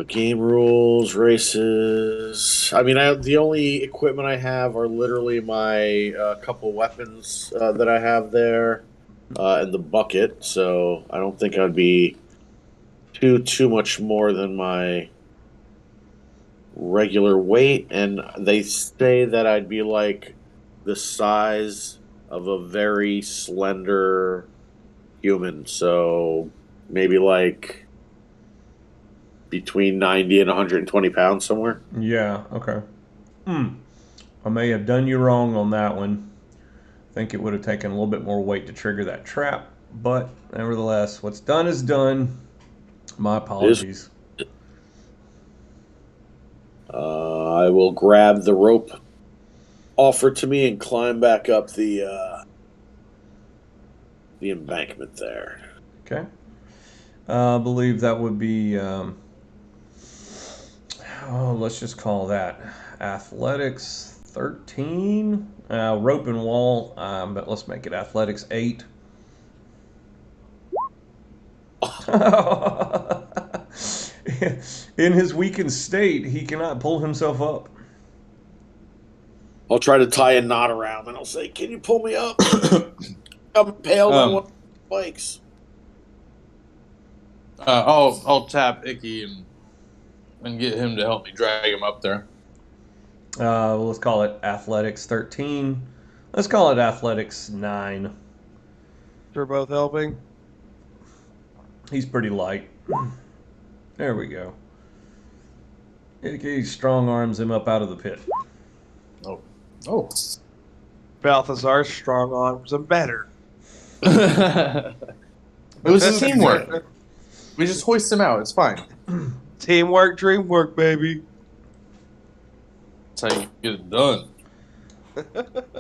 Game rules, races. I mean, the only equipment I have are literally my couple weapons that I have there, and the bucket. So I don't think I'd be too much more than my regular weight. And they say that I'd be like the size of a very slender human. So maybe like between 90 and 120 pounds somewhere. Yeah, okay. I may have done you wrong on that one. I think it would have taken a little bit more weight to trigger that trap, but nevertheless, what's done is done. My apologies. I will grab the rope offered to me and climb back up the embankment there. Okay. I believe that would be, let's just call that athletics 13. Rope and wall, but let's make it athletics 8. In his weakened state, he cannot pull himself up. I'll try to tie a knot around and I'll say, "Can you pull me up? I'm impaled on one of the spikes." I'll tap Icky and get him to help me drag him up there. Let's call it athletics 13. Let's call it athletics 9. They're both helping. He's pretty light. There we go. He strong arms him up out of the pit. Oh. Balthazar's strong arms are better. It was a teamwork. We just hoist him out. It's fine. Teamwork, dreamwork, baby. That's how you get it done.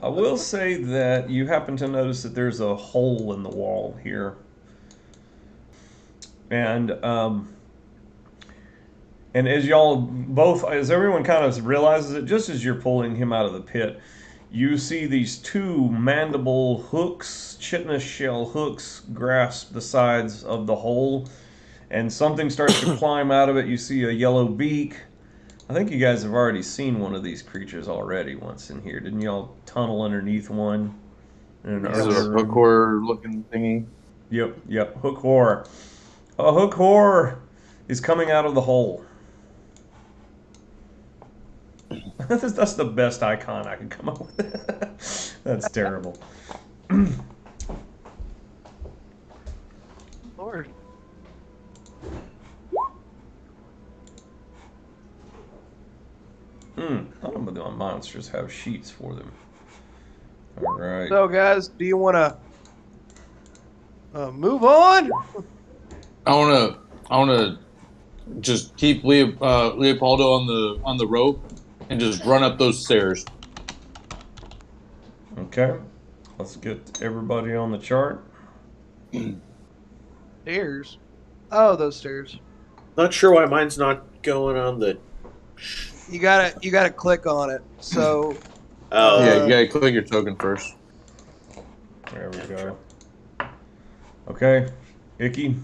I will say that you happen to notice that there's a hole in the wall here. And as y'all both, as everyone kind of realizes it, just as you're pulling him out of the pit, you see these two mandible hooks, chitinous shell hooks, grasp the sides of the hole, and something starts to climb out of it. You see a yellow beak. I think you guys have already seen one of these creatures already once in here. Didn't y'all tunnel underneath one? Is it a hook horror looking thingy? Yep, hook horror. A hook horror is coming out of the hole. That's the best icon I can come up with. That's terrible. Lord. None of the monsters have sheets for them. All right. So, guys, do you want to move on? I wanna just keep Leopoldo on the rope and just run up those stairs. Okay. Let's get everybody on the chart. Stairs. Oh, those stairs. Not sure why mine's not going on the. You gotta click on it. So Oh, Yeah, you gotta click your token first. There we go. Okay, Icky.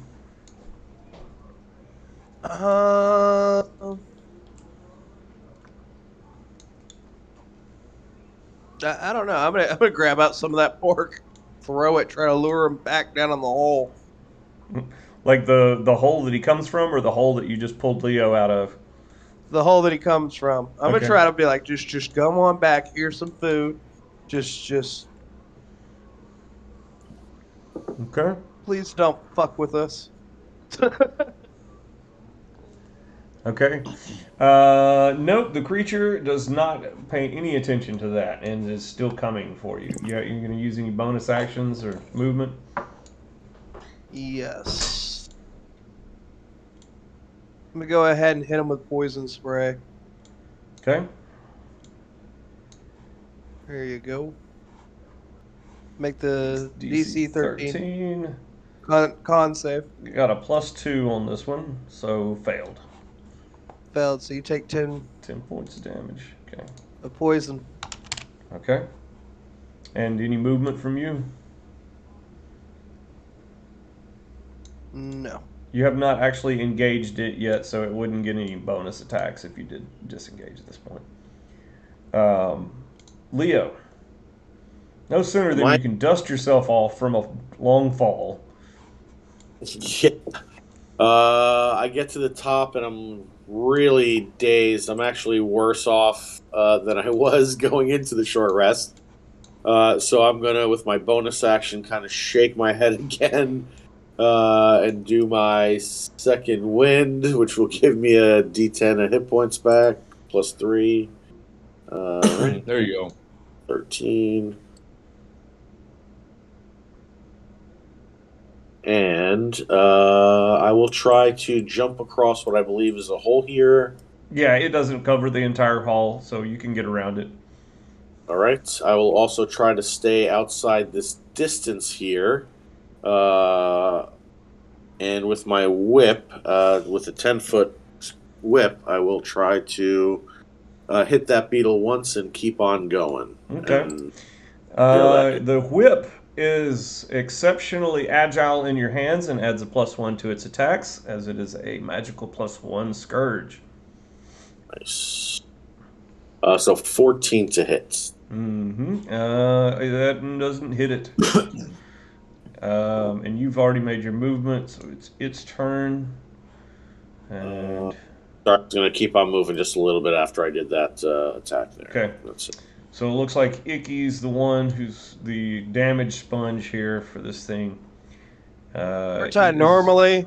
uh, I don't know. I'm gonna grab out some of that pork, throw it, try to lure him back down in the hole. Like the hole that he comes from, or the hole that you just pulled Leo out of? The hole that he comes from. I'm Okay. gonna try to be like, just come on back. Here's some food. Just Okay. please don't fuck with us. Okay. Nope, the creature does not pay any attention to that and is still coming for you. You're going to use any bonus actions or movement? Yes. I'm gonna go ahead and hit him with poison spray. Okay. There you go. Make the DC DC 13 13. con save. You got a +2 on this one, so failed. Failed, so you take 10 10 points of damage. Okay. of poison. Okay. And any movement from you? No. You have not actually engaged it yet, so it wouldn't get any bonus attacks if you did disengage at this point. Leo. No sooner than you can dust yourself off from a long fall. Yeah. I get to the top and I'm really dazed. I'm actually worse off than I was going into the short rest. So I'm gonna, with my bonus action, kind of shake my head again and do my second wind, which will give me a D10 of hit points back, +3. There you go. 13. And I will try to jump across what I believe is a hole here. Yeah, it doesn't cover the entire hall, so you can get around it. All right. I will also try to stay outside this distance here. And with my whip, with a 10-foot whip, I will try to hit that beetle once and keep on going. Okay. And The whip is exceptionally agile in your hands and adds a +1 to its attacks, as it is a magical +1 scourge. nice. So 14 to hit. That doesn't hit it. And you've already made your movement, so it's its turn. And So I'm going to keep on moving just a little bit after I did that attack there. Okay. That's it. so it looks like Icky's the one who's the damage sponge here for this thing. Aren't I normally?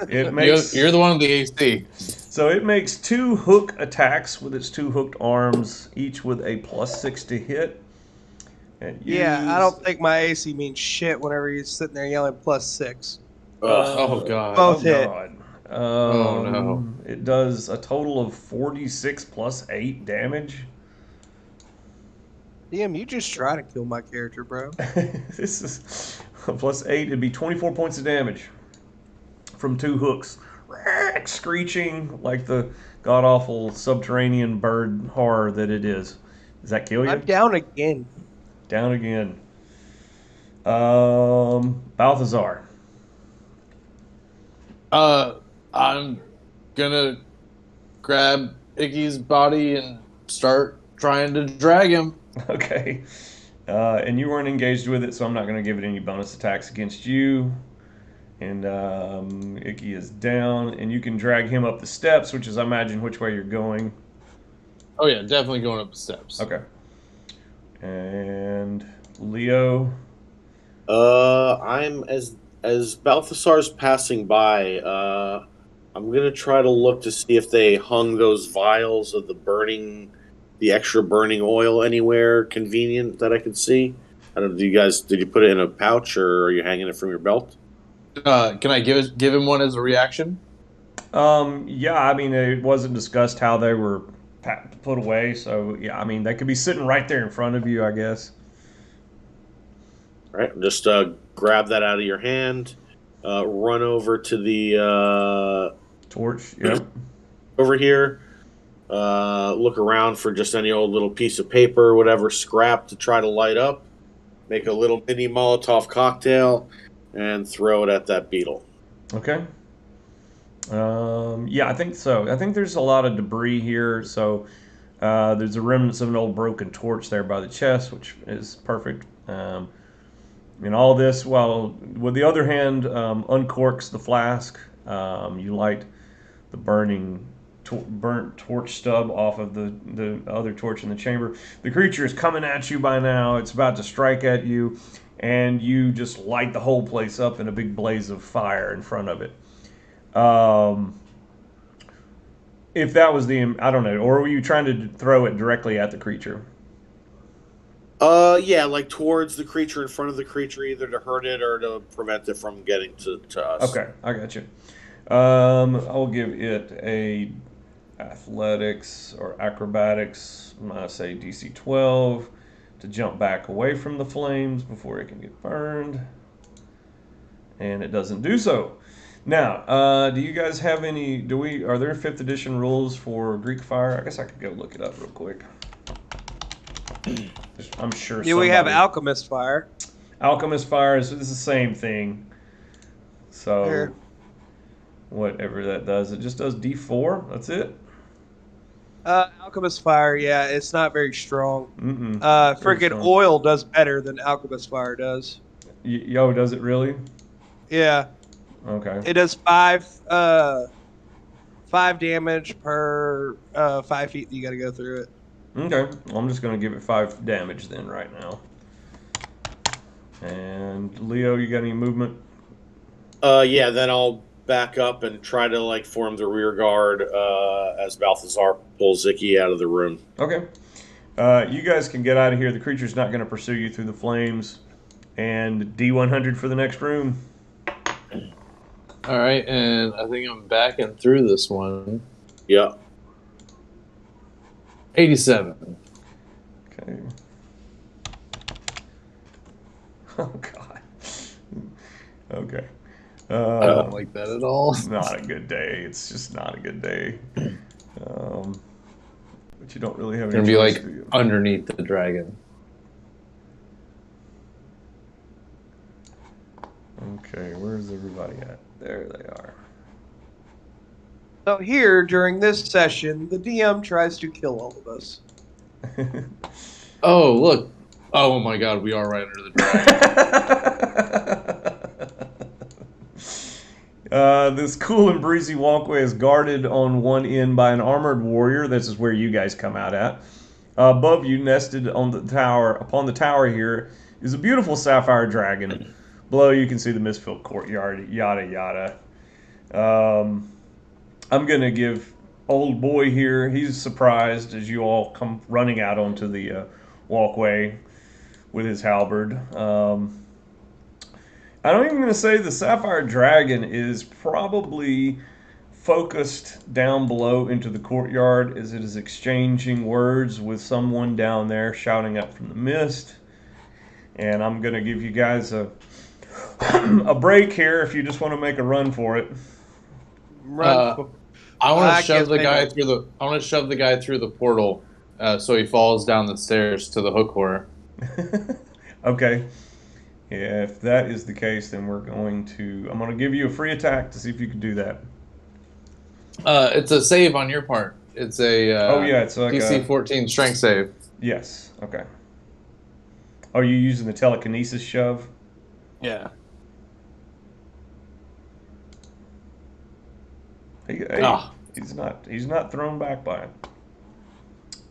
It makes You're the one with the AC. So it makes 2 hook attacks with its 2 hooked arms, each with a +6 to hit. Yeah, I don't think my AC means shit whenever you're sitting there yelling +6. Oh god. Both hit. God. Oh, no. It does a total of 46 + 8 damage. DM, you just try to kill my character, bro. This is +8. It'd be 24 points of damage from 2 hooks, screeching like the god awful subterranean bird horror that it is. Does that kill you? I'm down again. Down again. Balthazar. I'm gonna grab Icky's body and start trying to drag him. Okay. And you weren't engaged with it, so I'm not going to give it any bonus attacks against you. And Icky is down, and you can drag him up the steps, which is, I imagine, which way you're going. Oh yeah, definitely going up the steps. Okay. And Leo. I'm as Balthasar's passing by. I'm gonna try to look to see if they hung those vials of the extra burning oil anywhere convenient that I could see. I don't know. Did you put it in a pouch or are you hanging it from your belt? Can I give him one as a reaction? Yeah, I mean, it wasn't discussed how they were put away, so yeah, I mean, they could be sitting right there in front of you, I guess. All right, just grab that out of your hand. Run over to the Torch. Yep. over here. Look around for just any old little piece of paper, whatever scrap to try to light up. Make a little mini Molotov cocktail and throw it at that beetle. Okay. Yeah, I think so. I think there's a lot of debris here, so there's a remnants of an old broken torch there by the chest, which is perfect. And all this, while with the other hand, uncorks the flask. You light the burnt torch stub off of the other torch in the chamber. The creature is coming at you by now. It's about to strike at you, and you just light the whole place up in a big blaze of fire in front of it. If that was I don't know, or were you trying to throw it directly at the creature? Yeah, like towards the creature, in front of the creature, either to hurt it or to prevent it from getting to us. Okay, I got you. I'll give it a athletics or acrobatics. I'm gonna say DC 12 to jump back away from the flames before it can get burned, and it doesn't do so. Now, do you guys have any? Are there 5th edition rules for Greek fire? I guess I could go look it up real quick. I'm sure. Yeah, we have alchemist fire. Alchemist fire is the same thing. So, Here. Whatever that does, it just does D4. That's it. Alchemist fire, yeah, it's not very strong. Very Freaking strong. oil does better than alchemist fire does. Yo, does it really? Yeah, Okay. it does 5 damage per 5 feet that you got to go through it. Okay. Well, I'm just going to give it 5 damage then right now. And Leo, you got any movement? Yeah, then I'll back up and try to form the rear guard as Balthazar pulls Zicky out of the room. Okay. You guys can get out of here. The creature's not going to pursue you through the flames. And D100 for the next room. All right, and I think I'm backing through this one. Yeah. 87. Okay. Oh, God. Okay. I don't like that at all. It's not a good day. It's just not a good day. But you don't really have any Gonna be choice, like do you? underneath the dragon. Okay, where's everybody at? There they are. So here, during this session, the DM tries to kill all of us. Oh, look. Oh, my God, we are right under the dragon. This cool and breezy walkway is guarded on one end by an armored warrior. This is where you guys come out at. Above you, nested on the tower, upon the tower here, is a beautiful sapphire dragon. Below, you can see the mist-filled courtyard. Yada yada. I'm gonna give old boy here. He's surprised as you all come running out onto the walkway with his halberd. I'm even going to say the Sapphire Dragon is probably focused down below into the courtyard as it is exchanging words with someone down there shouting up from the mist. And I'm going to give you guys a break here if you just want to make a run for it. I want to shove the guy through the. I want to shove the guy through the portal, so he falls down the stairs to the hook horror. Okay. Yeah, if that is the case, then I'm going to give you a free attack to see if you can do that. It's a save on your part. It's a it's like DC 14 strength save. Yes. Okay. Are you using the telekinesis shove? Yeah. He's not thrown back by it.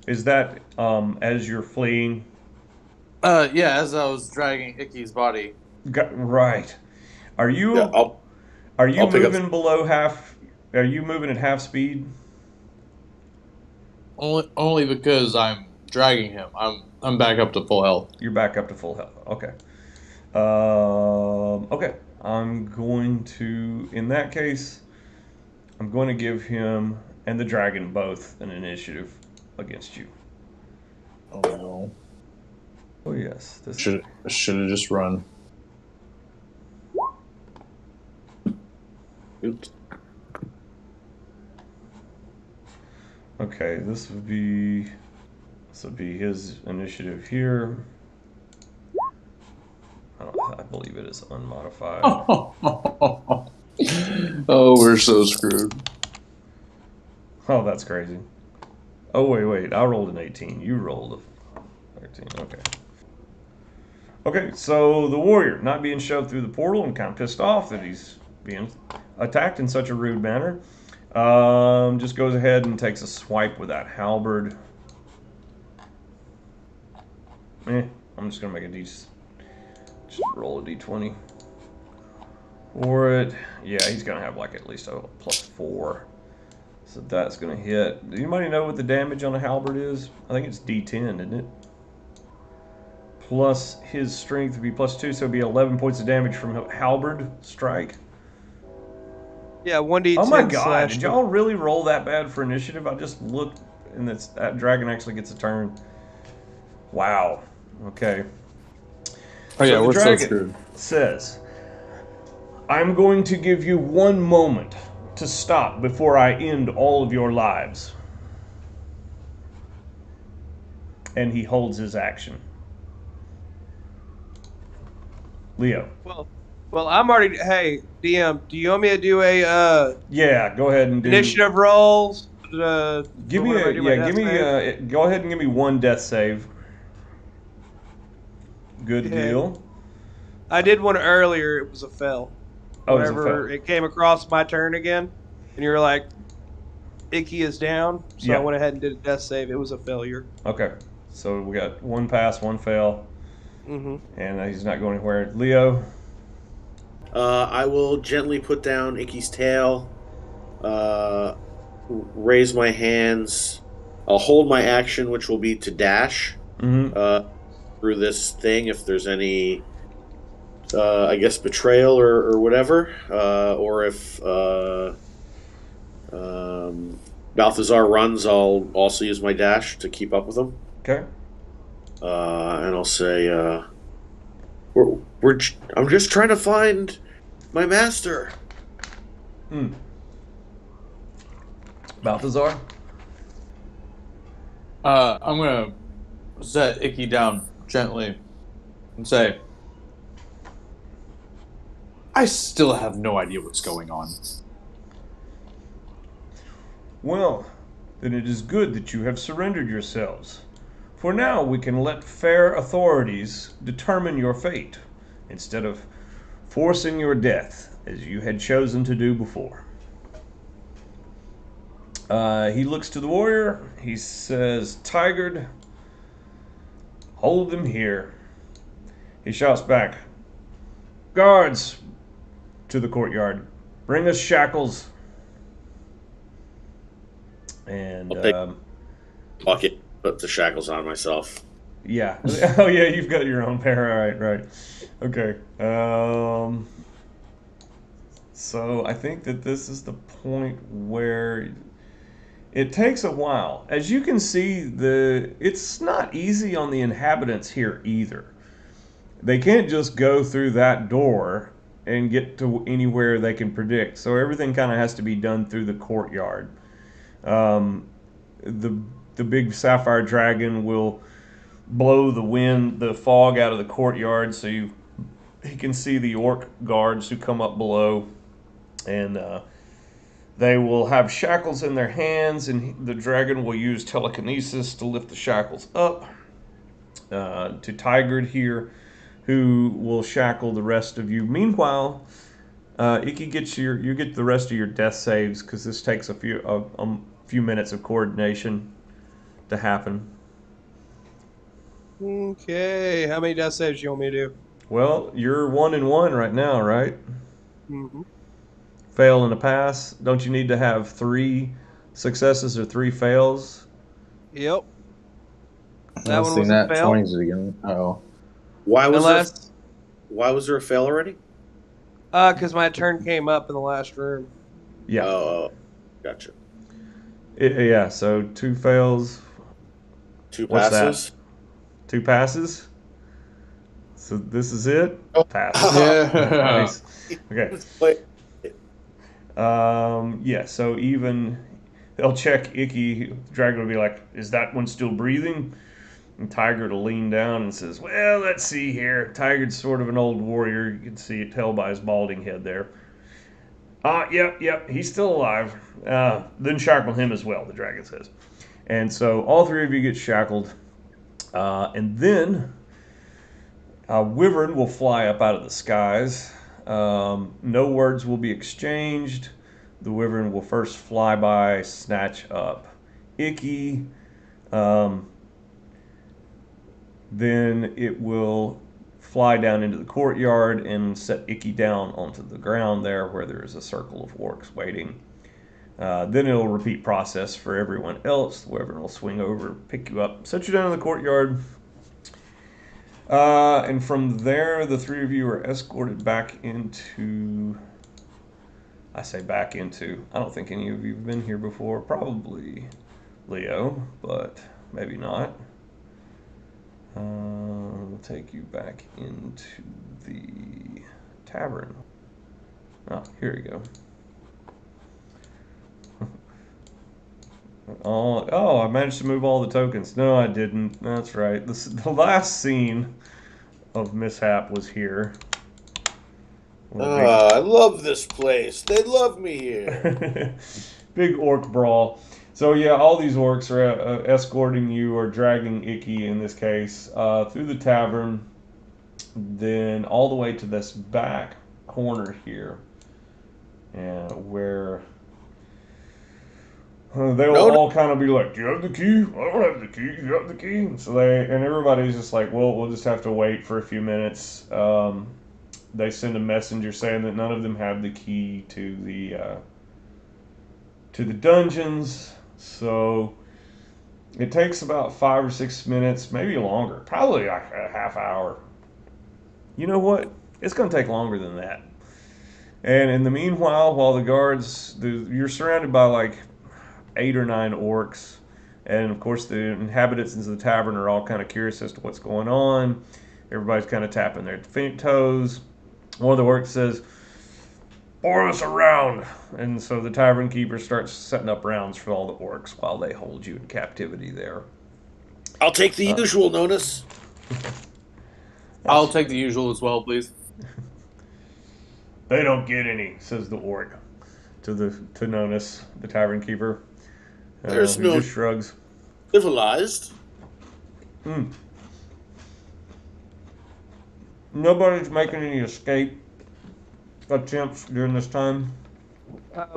Is that as you're fleeing? Yeah, as I was dragging Icky's body. Right. Are you moving below half? Are you moving at half speed? Only because I'm dragging him. I'm back up to full health. You're back up to full health. Okay. Okay. In that case, I'm going to give him and the dragon both an initiative against you. Oh no. Oh yes, this Should have just run. Oops. Okay, this would be his initiative here. I believe it is unmodified. Oh, we're so screwed. Oh, that's crazy. Oh wait, I rolled an 18. You rolled a 13. Okay. Okay, so the warrior not being shoved through the portal and kind of pissed off that he's being attacked in such a rude manner, just goes ahead and takes a swipe with that halberd. I'm just gonna make a just roll a d20 for it. Yeah, he's gonna have like at least a +4, so that's gonna hit. Do anybody know what the damage on a halberd is? I think it's d10, isn't it? Plus his strength would be +2, so it'd be 11 points of damage from a halberd strike. Yeah, 1d10. Oh my god, did y'all really roll that bad for initiative? I just looked and that dragon actually gets a turn. Wow. Okay. Oh yeah, So the we're so dragon screwed. says, I'm going to give you 1 moment to stop before I end all of your lives. And he holds his action. Leo. Well, I'm already. Hey, DM, do you want me to do a Yeah, go ahead and do initiative rolls? Give me a go ahead and give me 1 death save. Good deal. I did one earlier. It was a fail. Oh, Whenever it came across my turn again, and you were like, Icky is down, so I went ahead and did a death save. It was a failure. Okay, so we got 1 pass, 1 fail, and he's not going anywhere. Leo. I will gently put down Icky's tail, raise my hands. I'll hold my action, which will be to dash through this thing if there's any, I guess, betrayal or whatever. Or if Balthazar runs, I'll also use my dash to keep up with him. Okay. And I'll say, I'm just trying to find my master. Balthazar? I'm gonna set Icky down gently and say, I still have no idea what's going on. Well, then it is good that you have surrendered yourselves. For now we can let fair authorities determine your fate, instead of forcing your death, as you had chosen to do before. He looks to the warrior. He says, Tigard, hold them here. He shouts back, guards, to the courtyard. Bring us shackles. And Fuck it. Put the shackles on myself. Yeah. Oh yeah, you've got your own pair. Right. Okay. So I think that this is the point where it takes a while. As you can see, it's not easy on the inhabitants here either. They can't just go through that door and get to anywhere they can predict. So everything kind of has to be done through the courtyard. The big sapphire dragon will blow the fog out of the courtyard, so he can see the orc guards who come up below, and they will have shackles in their hands, and the dragon will use telekinesis to lift the shackles up to Tigard here, who will shackle the rest of you. Meanwhile, Icky gets you get the rest of your death saves, because this takes a few minutes of coordination to happen. Okay, how many death saves you want me to do? Well, you're 1 and 1 right now, right? Mm-hmm. Fail and a pass. Don't you need to have 3 successes or 3 fails? Yep. That one was a fail. 20s again. Oh. Why was there a fail already? Because my turn came up in the last room. Yeah. Oh, gotcha. Yeah. So 2 fails. 2 What's passes. that? 2 passes. So this is it? Oh. Pass. Yeah. Nice. Okay. Wait. Yeah, so even they'll check Icky. The dragon will be like, "Is that one still breathing?" And Tiger will lean down and says, "Well, let's see here." Tiger's sort of an old warrior. You can tell by his balding head there. Yep, he's still alive. Then shackle him as well, the dragon says. And so all three of you get shackled. And then a wyvern will fly up out of the skies. No words will be exchanged. The wyvern will first fly by, snatch up Icky. Then it will fly down into the courtyard and set Icky down onto the ground there where there is a circle of orcs waiting. Then it'll repeat process for everyone else. The wyvern will swing over, pick you up, set you down in the courtyard. And from there, the three of you are escorted back into... I say back into... I don't think any of you have been here before. Probably Leo, but maybe not. We'll take you back into the tavern. Oh, here we go. Oh, I managed to move all the tokens. No, I didn't. That's right. The last scene of Mishap was here. I love this place. They love me here. Big orc brawl. So yeah, all these orcs are escorting you or dragging Icky in this case through the tavern, then all the way to this back corner here, and where they will all kind of be like, "Do you have the key? I don't have the key. Do you have the key?" So everybody's just like, "Well, we'll just have to wait for a few minutes." They send a messenger saying that none of them have the key to the dungeons. So it takes about 5 or 6 minutes, maybe longer, probably like a half hour. You know what? It's going to take longer than that. And in the meanwhile, while the guards, you're surrounded by like 8 or 9 orcs. And of course, the inhabitants of the tavern are all kind of curious as to what's going on. Everybody's kind of tapping their toes. One of the orcs says, "Order us around." And so the tavern keeper starts setting up rounds for all the orcs while they hold you in captivity there. I'll take the usual, Nonus. I'll take the usual as well, please. "They don't get any," says the orc to Nonus, the tavern keeper. There's no just shrugs. Civilized. Nobody's making any escape attempts during this time.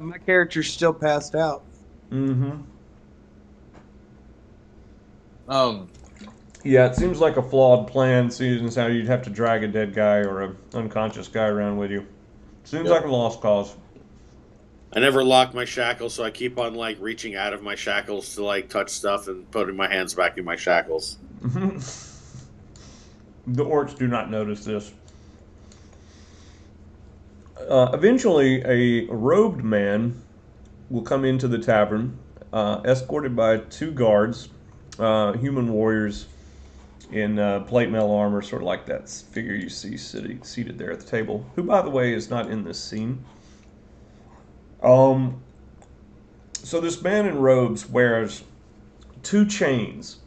My character's still passed out. Mm-hmm. Um, Yeah, it seems like a flawed plan, seeing as how you'd have to drag a dead guy or an unconscious guy around with you. Seems like a lost cause. I never lock my shackles, so I keep on like reaching out of my shackles to like touch stuff and putting my hands back in my shackles. The orcs do not notice this. Eventually, a robed man will come into the tavern, escorted by 2 guards, human warriors in plate mail armor, sort of like that figure you see seated there at the table, who, by the way, is not in this scene. So this man in robes wears 2 chains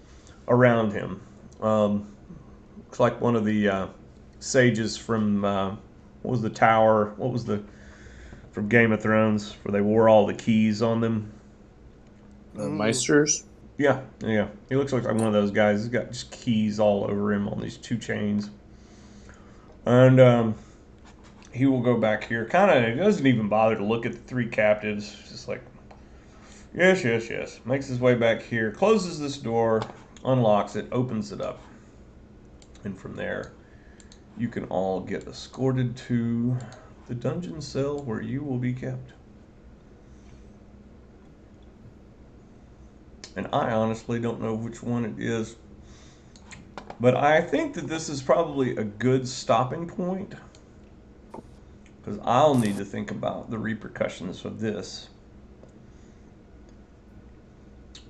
around him. Looks like one of the sages from what was the tower? What was the from Game of Thrones where they wore all the keys on them? Meisters? Yeah. He looks like one of those guys. He's got just keys all over him on these 2 chains, and he will go back here. Kind of, he doesn't even bother to look at the 3 captives. Just like, yes. Makes his way back here, closes this door, unlocks it, opens it up, and from there, you can all get escorted to the dungeon cell where you will be kept. And I honestly don't know which one it is, but I think that this is probably a good stopping point, because I'll need to think about the repercussions of this.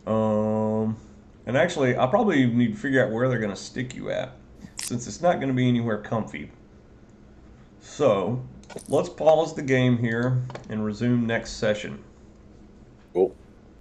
And actually, I'll probably need to figure out where they're going to stick you at. since it's not going to be anywhere comfy. So let's pause the game here and resume next session. Cool.